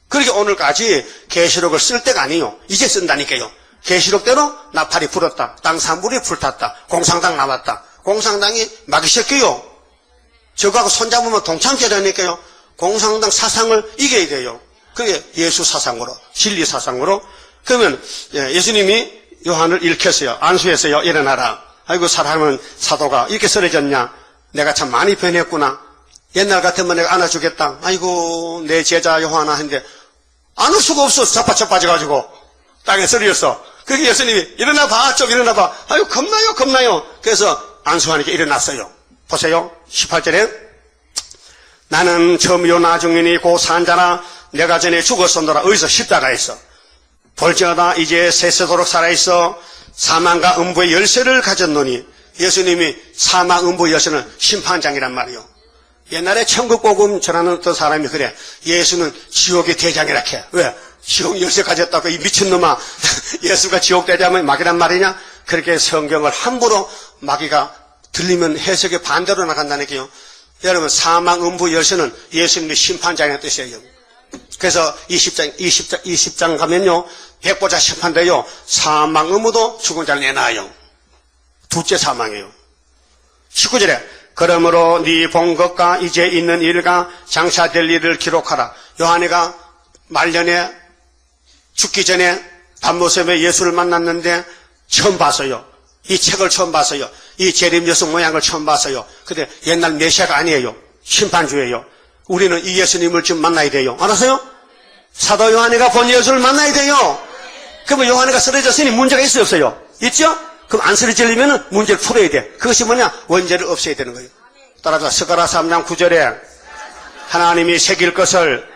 그러니까 오늘까지 계시록을 쓸 때가 아니에요. 이제 쓴다니까요. 계시록대로 나팔이 불었다. 땅 산불이 불탔다. 공산당 나왔다. 공산당이 막이 새끼요. 저거하고 손잡으면 동참제라니까요. 공산당 사상을 이겨야 돼요. 그게 예수 사상으로, 진리 사상으로. 그러면 예수님이 요한을 일으켰어요. 안수했어요. 일어나라. 아이고 사람은 사도가 이렇게 쓰러졌냐. 내가 참 많이 변했구나. 옛날 같으면 내가 안아주겠다. 아이고 내 제자 요한아 했는데 안을 수가 없어. 자빠져가지고 땅에 쓰러졌어. 그게 예수님이 일어나봐. 좀 일어나봐. 아이고 겁나요. 그래서 안수하니까 일어났어요. 보세요. 18절에 나는 처음이요 나중이니 곧 산자라 내가 전에 죽었었노라. 어디서 십자가에서 볼지어다 이제 세세도록 살아있어 사망과 음부의 열쇠를 가졌노니 예수님이 사망 음부 열쇠는 심판장이란 말이요. 옛날에 천국 복음 전하는 어떤 사람이 그래. 예수는 지옥의 대장이라 해. 왜? 지옥 열쇠 가졌다고 이 미친놈아 예수가 지옥 대장은 막이란 말이냐? 그렇게 성경을 함부로 마귀가 들리면 해석이 반대로 나간다니까요. 여러분 사망 음부 열쇠는 예수님의 심판장이라는 뜻이에요. 그래서 20장 가면요. 백보자 심판돼요. 사망 음부도 죽은 자를 내놔요. 둘째 사망이에요. 19절에 그러므로 네 본 것과 이제 있는 일과 장차될 일을 기록하라. 요한이가 말년에 죽기 전에 밤모습에 예수를 만났는데 처음 봤어요. 이 책을 처음 봤어요. 이 재림 여성 모양을 처음 봤어요. 근데 옛날 메시아가 아니에요. 심판주예요. 우리는 이 예수님을 지금 만나야 돼요. 알았어요? 사도 요한이가 본 예수를 만나야 돼요. 그러면 요한이가 쓰러졌으니 문제가 있어요, 없어요? 있죠? 그럼 안 쓰러지려면 문제를 풀어야 돼. 그것이 뭐냐? 원죄를 없애야 되는 거예요. 따라서 스가랴 3장 9절에 하나님이 새길 것을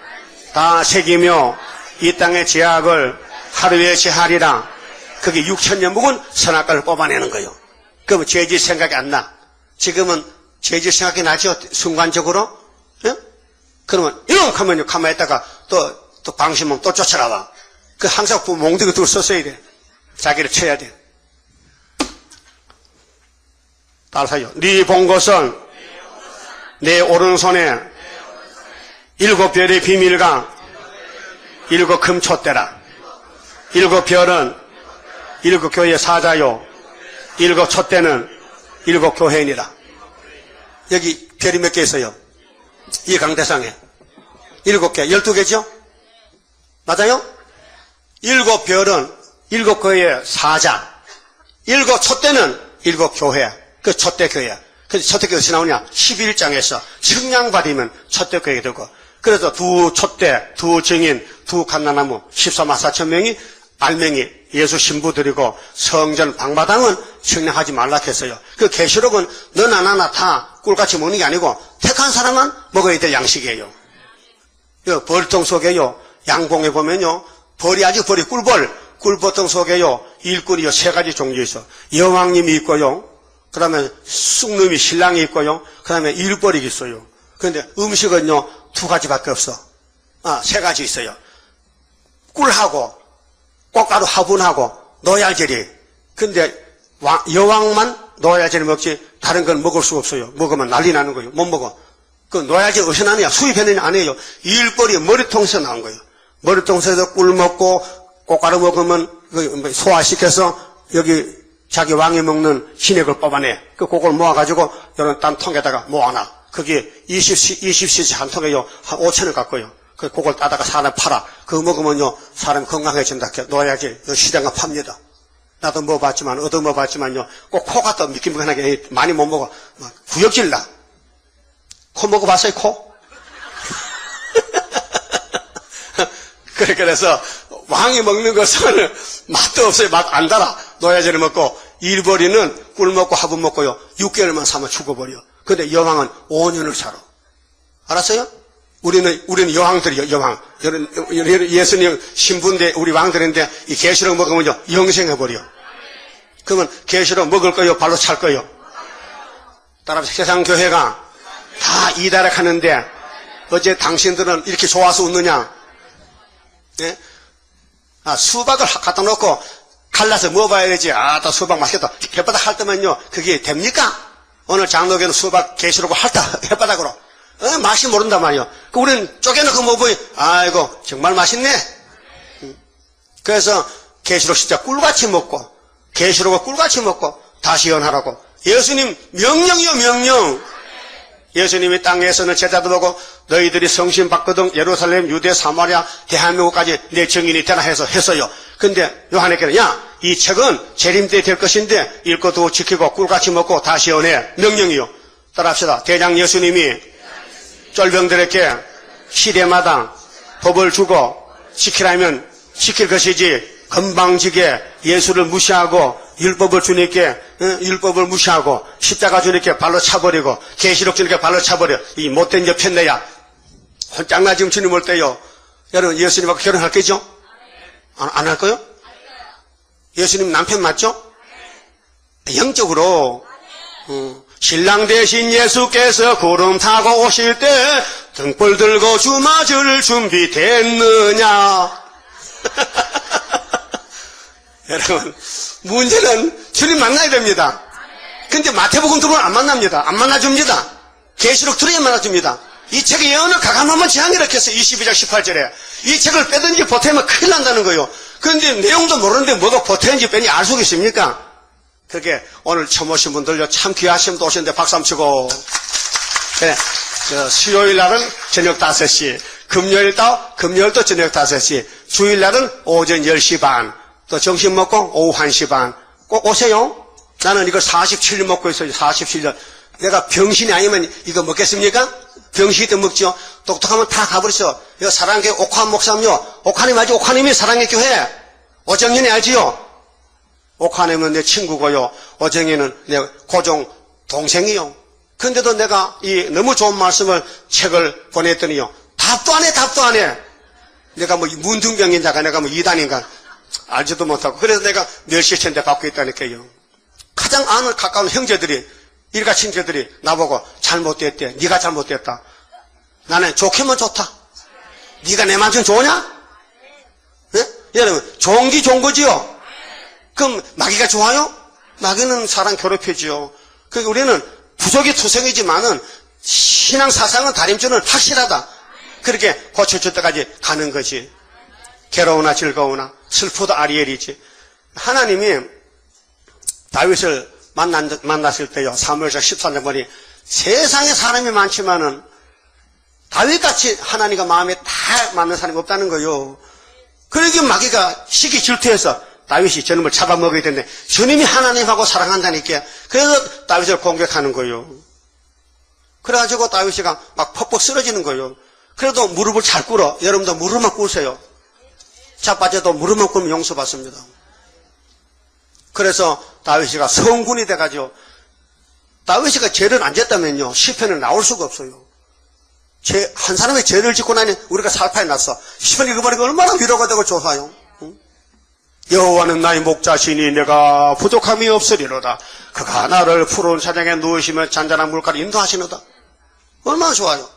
다 새기며 이 땅의 죄악을 하루에 제하리라. 그게 6천년 묵은 선악과를 뽑아내는 거예요. 그러면 죄질 생각이 안 나. 지금은 죄질 생각이 나죠? 순간적으로? 예? 그러면 이런 하면요. 가만히 있다가 또 방심하면 또 쫓아나와. 그 항상 몽둥이 들고 썼어야 돼. 자기를 쳐야 돼. 따라서요. 네 본 것은 내 오른손에 7 별의 비밀과 7 금촛대라. 7 별은 7 교회의 사자요. 7 촛대는 7 교회인이라. 여기 별이 몇 개 있어요? 이 강대상에 7개, 12개죠? 맞아요? 7 별은 7 교회의 사자, 7 촛대는 7 교회, 그 촛대 교회. 그래서 촛대 교회 어디서 나오냐? 11장에서 측량받으면 촛대 교회가 되고, 그래서 두 촛대, 두 증인, 두 갓나나무 14만 4천 명이 알맹이 예수 신부 드리고 성전 방마당은 측량하지 말라 했어요. 그 계시록은 너나 나나 다 꿀같이 먹는 게 아니고 택한 사람만 먹어야 될 양식이에요. 벌통 속에요. 양봉에 보면요. 벌이 아주 벌이 꿀벌통 속에요. 일꾼이요. 3가지 종류 있어. 여왕님이 있고요. 그 다음에 쑥놈이 신랑이 있고요. 그 다음에 일벌이 있어요. 그런데 음식은요. 2가지밖에 없어. 3가지 있어요. 꿀하고 꽃가루 화분하고 노야젤이. 근데 여왕만 노야젤을 먹지 다른 건 먹을 수가 없어요. 먹으면 난리 나는 거예요. 못 먹어. 그 노야젤 어디서 나느냐? 수입해내냐? 아니에요. 일벌이 머리통에서 나온 거예요. 머리통에서 꿀 먹고 꽃가루 먹으면 소화시켜서 여기 자기 왕이 먹는 신액을 뽑아내. 그걸 모아가지고 이런 딴 통에다가 모아놔. 그게 20cc 한 통에요. 한 5,000원 갖고요. 그걸 따다가 사람 팔아. 그거 먹으면요. 사람 건강해진다. 놓아야지. 시장가 팝니다. 나도 먹어봤지만, 얻어 먹어봤지만요. 꼭 코가 또 미끈미끈하게 많이 못 먹어. 막 구역질 나. 코 먹어봤어요, 코? 그래서 왕이 먹는 것은 맛도 없어요. 맛 안 달아. 노예제를 먹고 일벌이는 꿀 먹고 화분 먹고요. 6개월만 사면 죽어버려. 근데 여왕은 5년을 살아. 알았어요? 우리는 여왕들이요, 여왕. 예수님 신부인데 우리 왕들인데 이 계시록 먹으면요 영생해버려. 그러면 계시록 먹을 거요, 발로 찰 거요. 따라서 세상 교회가 다 이다락하는데 어제 당신들은 이렇게 좋아서 웃느냐? 예? 수박을 갖다 놓고 갈라서 먹어봐야 되지. 나 수박 맛있겠다. 혓바닥 할 때면요, 그게 됩니까? 오늘 장로교는 수박 계시록 핥다, 혓바닥으로. 맛이 모른단 말이요. 우리는 쪼개놓고 먹어보니, 아이고, 정말 맛있네. 그래서 계시록 진짜 꿀같이 먹고, 계시록을 꿀같이 먹고, 다시 연하라고. 예수님 명령이요, 명령. 예수님이 땅에서는 제자도 보고 너희들이 성신 받거든 예루살렘, 유대, 사마리아, 대한민국까지 내 증인이 되라 해서 했어요. 근데 요한에게는 이 책은 재림때 될 것인데 읽고도 지키고 꿀같이 먹고 다시 연해. 명령이요. 따라합시다. 대장 예수님이 쫄병들에게 시대마다 법을 주고 지키라면 지킬 것이지 건방지게 예수를 무시하고 율법을 주님께 율법을 무시하고 십자가 주님께 발로 차버리고 계시록 주님께 발로 차버려. 이 못된 여편네야. 혼장나 지금 주님 올 때요. 여러분 예수님하고 결혼할 거죠? 안 할 거요? 예수님 남편 맞죠? 영적으로 신랑 대신 예수께서 구름 타고 오실 때 등불 들고 주맞을 준비됐느냐? 여러분 문제는 주님 만나야 됩니다. 근데 마태복음 들어오면 안 만납니다. 안 만나줍니다. 계시록 들어야 만나줍니다. 이 책의 예언을 가감하면 재앙이 일으켰어요. 22장 18절에 이 책을 빼든지 보태면 큰일 난다는 거예요. 그런데 내용도 모르는데 뭐가 보태는지 빼니 알 수가 있습니까? 그게 오늘 처음 오신 분들요 참 귀하신 분도 오셨는데 박수 한번 치고. 그래, 수요일 날은 저녁 5시, 금요일도 저녁 5시, 주일날은 오전 10시 반, 또 점심 먹고 오후 1시 반. 꼭 오세요. 나는 이거 47년 먹고 있어요. 47년. 내가 병신이 아니면 이거 먹겠습니까? 병신이 때 먹죠. 똑똑하면 다 가버렸어. 이거 사랑교회 옥환 목사님요. 옥환님 알지? 옥환님이 사랑의 교회. 오정현이 알지요? 옥환님은 내 친구고요. 오정현은 내 고종 동생이요. 근데도 내가 이 너무 좋은 말씀을 책을 보냈더니요. 답도 안 해. 내가 뭐 문둥병인자가 내가 뭐 이단인가 알지도 못하고. 그래서 내가 멸시천대 받고 있다니까요. 가장 아는 가까운 형제들이, 일가 친구들이 나보고 잘못됐대. 네가 잘못됐다. 나는 좋게만 좋다. 네가 내 만큼 좋으냐? 네? 여러분 좋은 게 좋은 거지요. 그럼 마귀가 좋아요? 마귀는 사람 괴롭히지요. 그러니까 우리는 부족이 투성이지만은 신앙 사상은 다림줄은 확실하다. 그렇게 고쳐줄 때까지 가는 거지. 괴로우나 즐거우나 슬프도 아리엘이지. 하나님이 다윗을 만났을 때요. 사무엘상 14장 보니 세상에 사람이 많지만은 다윗같이 하나님과 마음에 다 맞는 사람이 없다는 거요. 그러기 마귀가 시기 질투해서 다윗이 저놈을 잡아먹어야 되는데 주님이 하나님하고 사랑한다니까. 그래서 다윗을 공격하는 거예요. 그래가지고 다윗이가 막 퍽퍽 쓰러지는 거예요. 그래도 무릎을 잘 꿇어. 여러분도 무릎만 꿇으세요. 자빠져도 무릎만 꿇으면 용서받습니다. 그래서 다윗이가 성군이 돼가지고 다윗이가 죄를 안 졌다면요 시편은 나올 수가 없어요. 한 사람이 죄를 짓고 나니 우리가 살파에 났어. 시편 읽어버리고 얼마나 위로가 되고 좋아요. 여호와는 나의 목자시니 내가 부족함이 없으리로다. 그가 나를 푸른 사장에 누우시며 잔잔한 물가를 인도하시노다. 얼마나 좋아요.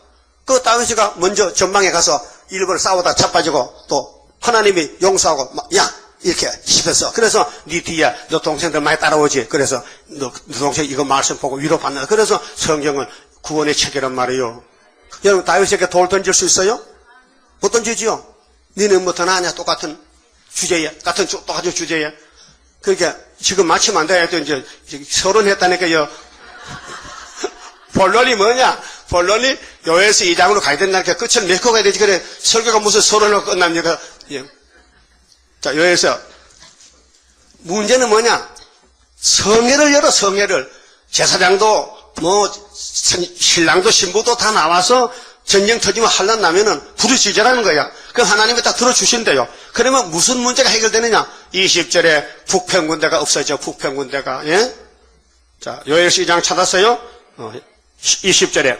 그 다윗이가 먼저 전방에 가서 일부러 싸우다 자빠지고 또 하나님이 용서하고 야 이렇게 씹혔어. 그래서 네 뒤에 너 동생들 많이 따라오지. 그래서 너 동생 이거 말씀 보고 위로받는다. 그래서 성경은 구원의 책이란 말이에요. 여러분 다윗에게 돌 던질 수 있어요? 못 던지지요. 니는 뭐 더 나냐? 똑같은 주제에, 똑같은 주제에. 그러니까 지금 마치면 안 돼. 또 이제 서론했다니까요. 본론이 뭐냐? 본론이 요에서 2장으로 가야 된다니까 끝을 맺고 가야 되지. 그래 설교가 무슨 서론으로 끝납니까? 예. 자, 요에서 문제는 뭐냐? 성회를 열어. 성회를. 제사장도 뭐 신랑도 신부도 다 나와서 전쟁 터지면 환란 나면은 부르짖으라는 거야. 그럼 하나님이 딱 들어주신대요. 그러면 무슨 문제가 해결되느냐? 20절에 북평군대가 없어져, 북평군대가. 예? 자, 요엘 12장 찾았어요? 20절에.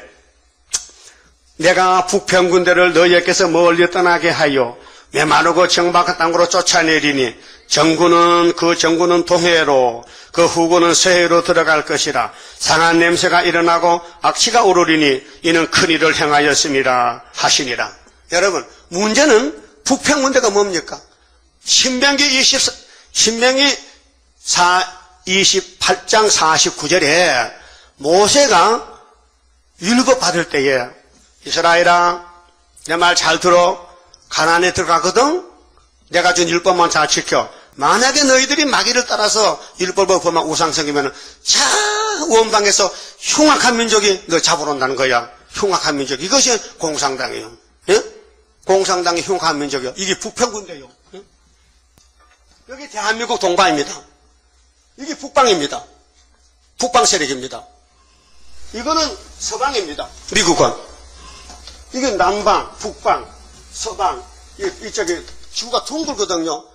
내가 북평군대를 너희에게서 멀리 떠나게 하여 메마르고 정박한 땅으로 쫓아내리니 그 정군은 동해로 그 후군은 서해로 들어갈 것이라. 상한 냄새가 일어나고 악취가 오르리니 이는 큰 일을 행하였음이라 하시니라. 여러분, 문제는 북평군대가 뭡니까? 신명기 28장 49절에 모세가 율법 받을 때에 이스라엘아, 내 말 잘 들어. 가나안에 들어가거든. 내가 준 율법만 잘 지켜. 만약에 너희들이 마귀를 따라서 율법을 어기면 우상성이면 자 원방에서 흉악한 민족이 너 잡으러 온다는 거야. 흉악한 민족. 이것이 공산당이에요. 예? 공산당이 흉악한 민족이요. 이게 북평군대요. 예? 여기 대한민국 동방입니다. 이게 북방입니다. 북방 세력입니다. 이거는 서방입니다. 미국은. 이게 남방, 북방, 서방. 이쪽에 지구가 둥글거든요.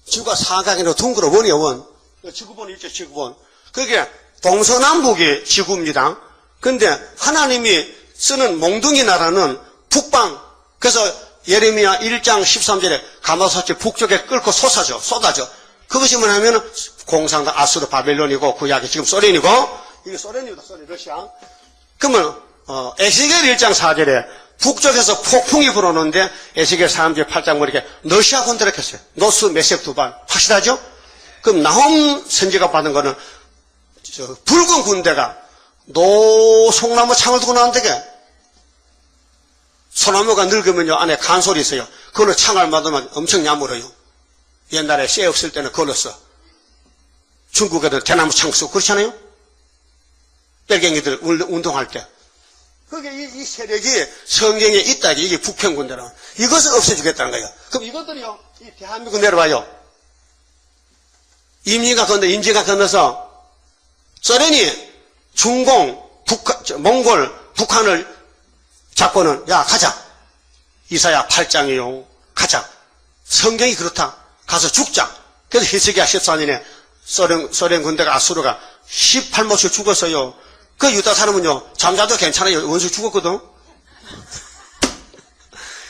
지구가 사각이나 둥글어, 원이요, 원. 지구본이 있죠, 지구본. 그게 동서남북이 지구입니다. 근데 하나님이 쓰는 몽둥이 나라는 북방. 그래서 예레미야 1장 13절에 가마솥이 북쪽에 끓고 쏟아져. 그것이 뭐냐면 공산당 아수르 바벨론이고 그 약이 지금 소련이고, 이게 소련입니다, 소련, 러시아. 그러면, 에스겔 1장 4절에 북쪽에서 폭풍이 불어오는데 에스겔 3절 8장 이렇게 러시아 군대를 했어요. 노스 메섹 두 발. 확실하죠? 그럼 나홈 선지가 받은 거는 붉은 군대가 노송나무 창을 두고 나왔는데 소나무가 늙으면요 안에 간솔이 있어요. 그걸로 창을 맞으면 엄청 야물어요. 옛날에 쇠 없을 때는 그걸로 써. 중국 애들 대나무 창 쓰고 그렇잖아요? 뺄갱이들 운동할 때. 그게 이 세력이 성경에 있다. 이게 북평군대라. 이것을 없애주겠다는 거예요. 그럼 이것들이요, 이 대한민국 내려와요. 임진가 건너서 소련이 중공, 몽골, 북한을 잡고는, 야, 가자. 이사야 8장이요. 가자. 성경이 그렇다. 가서 죽자. 그래서 히스기야 14년에 소련 군대가 아수르가 18모씩 죽었어요. 그 유다 사람은요, 잠자도 괜찮아요. 원수 죽었거든.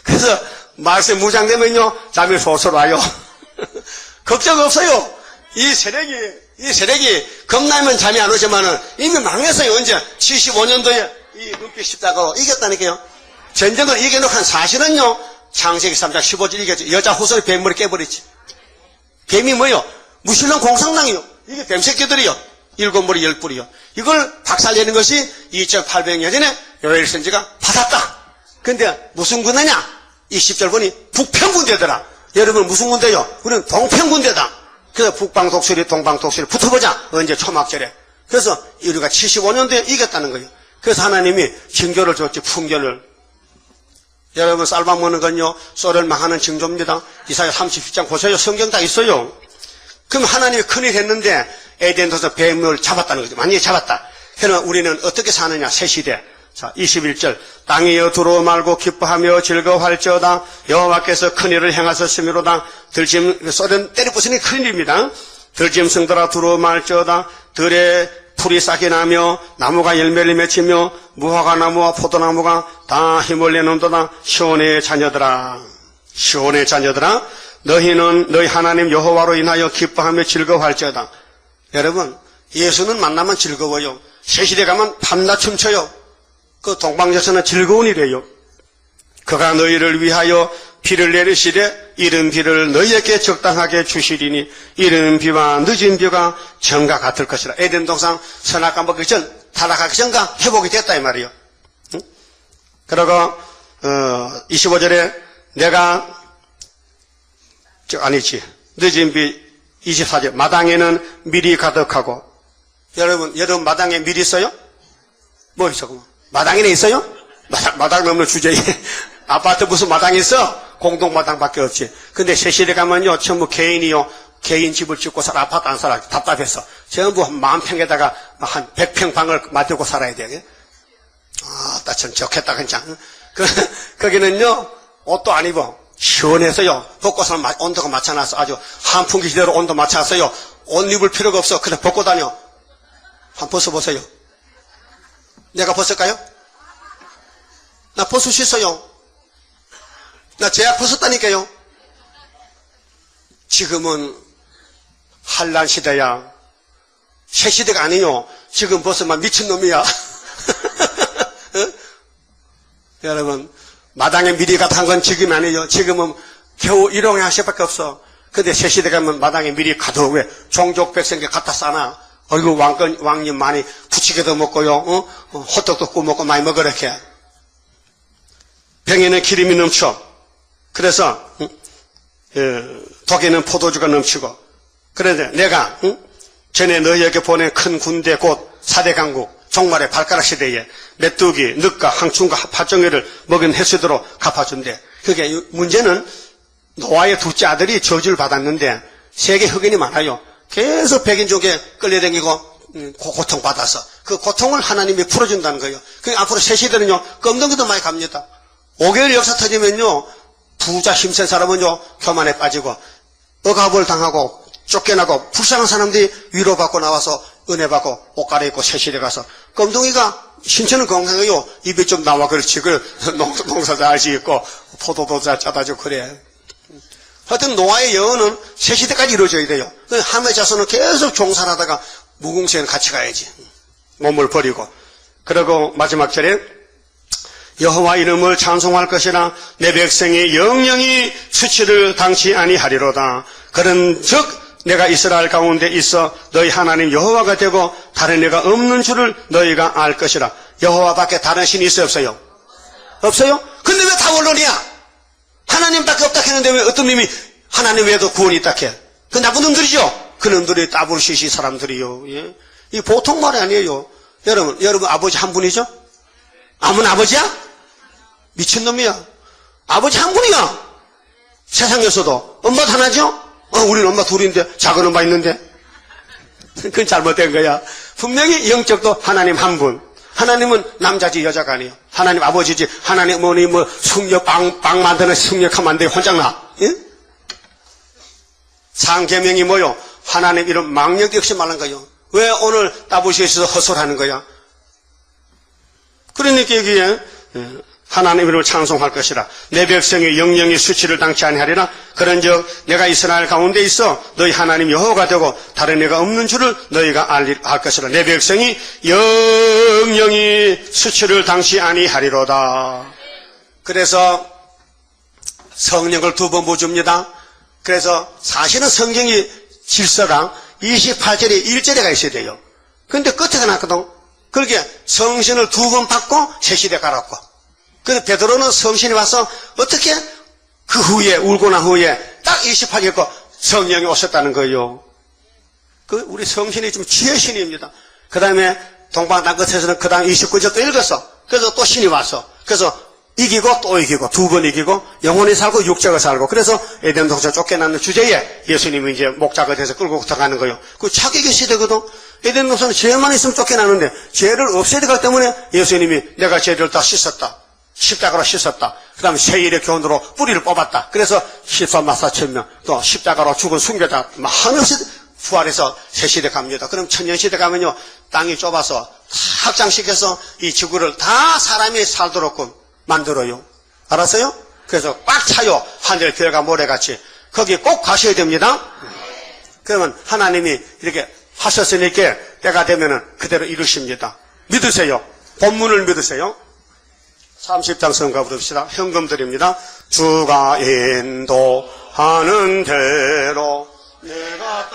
그래서 말세 무장되면요, 잠이 솔솔 와요. 걱정 없어요. 이 세력이 겁나면 잠이 안 오지만은 이미 망했어요. 언제? 75년도에 이 눈빛 십자가로 이겼다니까요. 전쟁을 이겨놓고 사실은요, 창세기 3장 15절 이겼죠. 여자 후손이 뱀머리 깨버리지. 뱀이 뭐요? 무신론 공산당이요. 이게 뱀새끼들이요. 7머리 10뿌리요. 이걸 박살내는 것이 2800년 전에 요엘 선지가 받았다. 근데 무슨 군대냐? 이 10절 보니 북평군대더라. 여러분 무슨 군대요? 우리는 동평군대다. 그래서 북방 독수리, 동방 독수리 붙어보자. 언제? 초막절에. 그래서 우리가 75년도에 이겼다는 거예요. 그래서 하나님이 징조를 줬지, 풍조를. 여러분 쌀밥 먹는 건요, 소련 망하는 징조입니다. 이사야 37장 보세요. 성경 다 있어요. 그럼 하나님이 큰일 했는데 에덴에서 뱀을 잡았다는 거죠. 만약에 잡았다. 그러면 우리는 어떻게 사느냐? 새 시대. 자, 21절. 땅이여 두려워 말고 기뻐하며 즐거워할지어다. 여호와께서 큰일을 행하셨으미로다. 소련 때려부수니 큰일입니다. 들짐승들아 두려워 말지어다. 들에 풀이 싹이 나며 나무가 열매를 맺히며 무화과 나무와 포도나무가 다 힘을 내는도다. 시온의 자녀들아. 시온의 자녀들아. 너희는 너희 하나님 여호와로 인하여 기뻐하며 즐거워할지어다. 여러분, 예수는 만나면 즐거워요. 새시대 가면 밤낮 춤춰요. 그 동방에서는 즐거운 일이에요. 그가 너희를 위하여 비를 내리시되 이른 비를 너희에게 적당하게 주시리니 이른 비와 늦은 비가 전과 같을 것이라. 에덴 동산 선악과 먹기 전, 타락하기 전과 회복이 됐다 이 말이에요. 응? 그리고 25절에 내가 아니지. 늦은 비 24절. 마당에는 밀이 가득하고. 여러분 마당에 밀 있어요? 뭐 있어? 마당에는 있어요? 마당 없는 주제에. 아파트 무슨 마당이 있어? 공동마당밖에 없지. 근데 새시대 가면요, 전부 개인이요. 개인 집을 짓고 살아. 아파트 안 살아. 답답해서. 전부 한 10평에다가 한 100평 방을 만들고 살아야 돼. 아, 참 좋겠다, 괜찮. 거기는요, 옷도 안 입어. 시원해서요. 벚꽃을 온도가 맞춰놔서 아주 한풍기 시대로 온도 맞춰서요. 옷 입을 필요가 없어. 그냥 벗고 다녀. 한번 벗어보세요. 내가 벗을까요? 나 벗을 수 있어요. 나 제약 벗었다니까요. 지금은 한란 시대야. 새 시대가 아니요. 지금 벗으면 미친놈이야. 여러분, 마당에 미리 가득 한 건 지금이 아니에요. 지금은 겨우 일용할 것밖에 없어. 근데 새 시대 가면 마당에 미리 가득 왜 종족 백성께 갖다 싸나. 어이구 왕님 많이 부치게도 먹고요. 호떡도 구워 먹고 많이 먹으라 이렇게. 병에는 기름이 넘쳐. 그래서 독에는 포도주가 넘치고. 그런데 내가 전에 너희에게 보낸 큰 군대 곧 4대 강국 종말의 발가락 시대에 메뚜기, 늑과, 항충과 파종류를 먹인 횟수대로 갚아준대. 그게 문제는 노아의 둘째 아들이 저주를 받았는데 세계 흑인이 많아요. 계속 백인 쪽에 끌려다니고 고통받아서 그 고통을 하나님이 풀어준다는 거예요. 그 앞으로 새 시대는요 껌덩이도 많이 갑니다. 5개월 역사 터지면요 부자 힘센 사람은요 교만에 빠지고 억압을 당하고 쫓겨나고 불쌍한 사람들이 위로받고 나와서 은혜 받고 옷 갈아입고 새 시대 가서 껌둥이가 신체는 건강해요. 입이 좀 나와 그렇지. 농사 잘 짓고 포도도 잘 짜다 주고 그래. 하여튼 노아의 영혼은 새 시대까지 이루어져야 돼요. 함의 자손은 계속 종살하다가 무궁생은 같이 가야지. 몸을 버리고. 그리고 마지막 절에 여호와 이름을 찬송할 것이라 내 백성이 영영이 수치를 당치 아니하리로다. 그런즉 내가 이스라엘 가운데 있어 너희 하나님 여호와가 되고 다른 이가 없는 줄을 너희가 알 것이라. 여호와밖에 다른 신이 있어요 없어요? 없어요? 근데 왜 다 원론이야? 하나님밖에 없다 했는데 왜 어떤 놈이 하나님 외에도 구원이 있다 해? 그 나쁜 놈들이죠? 그 놈들이 따블시시 사람들이요. 예? 이 보통 말이 아니에요. 여러분 아버지 한 분이죠? 아무나 아버지야? 미친놈이야. 아버지 한 분이야. 세상에서도. 엄마도 하나죠? 우리는 엄마 둘인데 작은 엄마 있는데. 그건 잘못된 거야. 분명히 영적도 하나님 한 분. 하나님은 남자지 여자가 아니에요. 하나님 아버지지. 하나님 어머니 숙녀 빵 만드는 숙녀하면 안 돼. 혼장나. 예? 상계명이 뭐요? 하나님 이런 망령도 역시 말한 거예요. 왜 오늘 따부시에서 헛소리하는 거야? 그러니까 여기에 하나님 이름을 찬송할 것이라. 내 백성이 영영이 수치를 당치 아니하리라. 그런즉 내가 이스라엘 가운데 있어 너희 하나님 여호와가 되고 다른 애가 없는 줄을 너희가 알 것이라. 내 백성이 영영이 수치를 당치 아니하리로다. 그래서 성령을 2번 부어줍니다. 그래서 사실은 성경이 질서가 28절에 1절에가 있어야 돼요. 근데 끝에가 났거든. 그렇게 성신을 2번 받고 새 시대 갈았고. 그래서 베드로는 성신이 와서 어떻게 그 후에 울고 난 후에 딱 28절 거 성령이 오셨다는 거예요. 그 우리 성신이 좀 지혜 신입니다. 그 다음에 동방 땅끝에서는 그 다음 29절 또 읽었어. 그래서 또 신이 왔어. 그래서 이기고 또 이기고 2번 이기고 영혼이 살고 육체가 살고. 그래서 에덴 동산 쫓겨나는 주제에 예수님이 이제 목자가 돼서 끌고 들어가는 거예요. 그 착각의 시대거든. 에덴 동산은 죄만 있으면 쫓겨나는데 죄를 없애야 되기 때문에 예수님이 내가 죄를 다 씻었다. 십자가로 씻었다. 그 다음에 세일의 교훈으로 뿌리를 뽑았다. 그래서 14만 4천 명, 또 십자가로 죽은 순교자 한없이 부활해서 새 시대 갑니다. 그럼 천년 시대 가면요, 땅이 좁아서 확장시켜서 이 지구를 다 사람이 살도록 만들어요. 알았어요? 그래서 꽉 차요. 하늘 별과 모래같이. 거기 꼭 가셔야 됩니다. 그러면 하나님이 이렇게 하셨으니까 때가 되면은 그대로 이루십니다. 믿으세요. 본문을 믿으세요. 30장 성가 부릅시다. 현금 드립니다. 주가 인도하는 대로 내가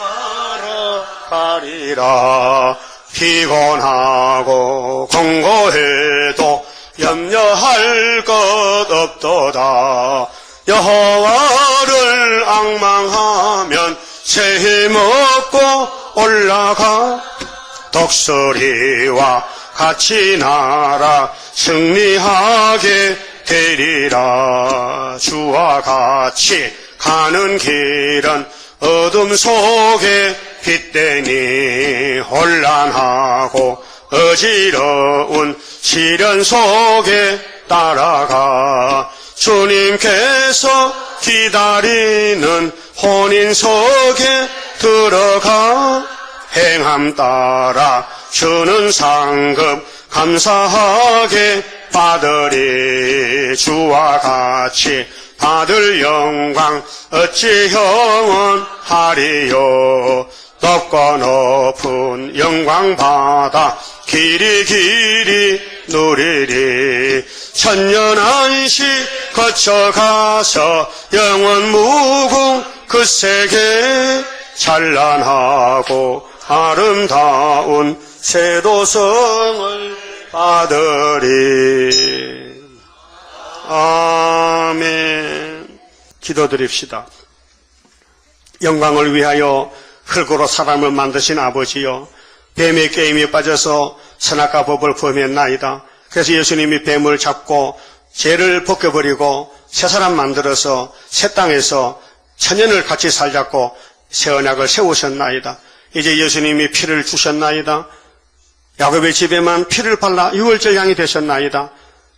따라가리라. 피곤하고 공고해도 염려할 것 없도다. 여호와를 앙망하면 새 힘 얻고 올라가. 독수리와 같이 날아 승리하게 되리라. 주와 같이 가는 길은 어둠 속에 빛되니 혼란하고 어지러운 시련 속에 따라가. 주님께서 기다리는 혼인석에 들어가 행함 따라 주는 상급 감사하게 받으리. 주와 같이 받을 영광 어찌 영원하리요. 높고 높은 영광 받아 길이 길이 누리리. 천년한시 거쳐가서 영원 무궁 그 세계 찬란하고 아름다운 세도성을 받으리. 아멘. 기도드립시다. 영광을 위하여 흙으로 사람을 만드신 아버지여, 뱀의 게임에 빠져서 선악과 법을 범했나이다. 그래서 예수님이 뱀을 잡고 죄를 벗겨버리고 새 사람 만들어서 새 땅에서 천년을 같이 살자고 새 언약을 세우셨나이다. 이제 예수님이 피를 주셨나이다. 야곱의 집에만 피를 발라 유월절 양이 되셨나이다.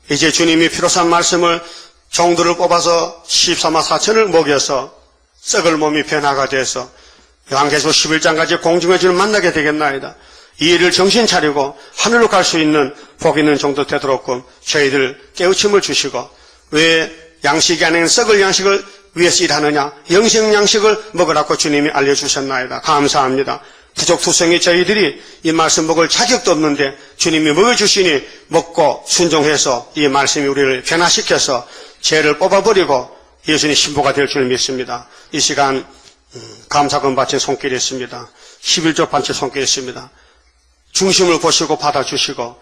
이제 주님이 피로 산 말씀을 종들을 뽑아서 14만 4천을 먹여서 썩을 몸이 변화가 돼서 요한계시록 11장까지 공중의 주를 만나게 되겠나이다. 이 일을 정신 차리고 하늘로 갈 수 있는 복 있는 종도 되도록끔 저희들 깨우침을 주시고, 왜 양식이 아닌 썩을 양식을 위해서 일하느냐, 영생 양식을 먹으라고 주님이 알려주셨나이다. 감사합니다. 부족투성이 저희들이 이 말씀 먹을 자격도 없는데 주님이 먹여주시니 먹고 순종해서 이 말씀이 우리를 변화시켜서 죄를 뽑아버리고 예수님 신부가 될 줄 믿습니다. 이 시간 감사금 바친 손길이 있습니다. 11조 반치 손길이 있습니다. 중심을 보시고 받아주시고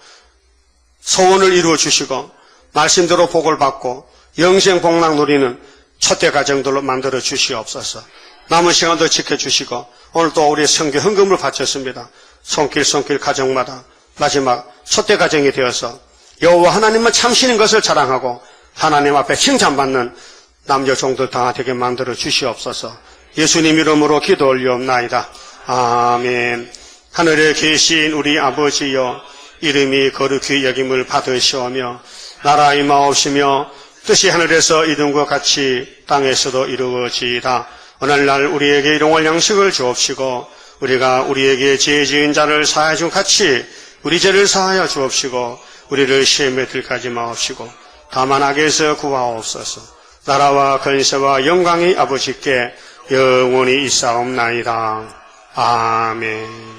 소원을 이루어주시고 말씀대로 복을 받고 영생 복락 누리는 첫대 가정들로 만들어 주시옵소서. 남은 시간도 지켜주시고 오늘도 우리 성교 헌금을 바쳤습니다. 손길 가정마다 마지막 첫대 가정이 되어서 여호와 하나님만 참시는 것을 자랑하고 하나님 앞에 칭찬받는 남녀 종들 다 되게 만들어 주시옵소서. 예수님 이름으로 기도 올리옵나이다. 아멘. 하늘에 계신 우리 아버지여, 이름이 거룩히 여김을 받으시오며 나라 임하옵시며 뜻이 하늘에서 이룬 것 같이 땅에서도 이루어지이다. 오늘날 우리에게 일용할 양식을 주옵시고 우리가 우리에게 죄 지은 자를 사하여 준 같이 우리 죄를 사하여 주옵시고 우리를 시험에 들까지 마옵시고 다만 악에서 구하옵소서. 나라와 권세와 영광이 아버지께 영원히 있사옵나이다. 아멘.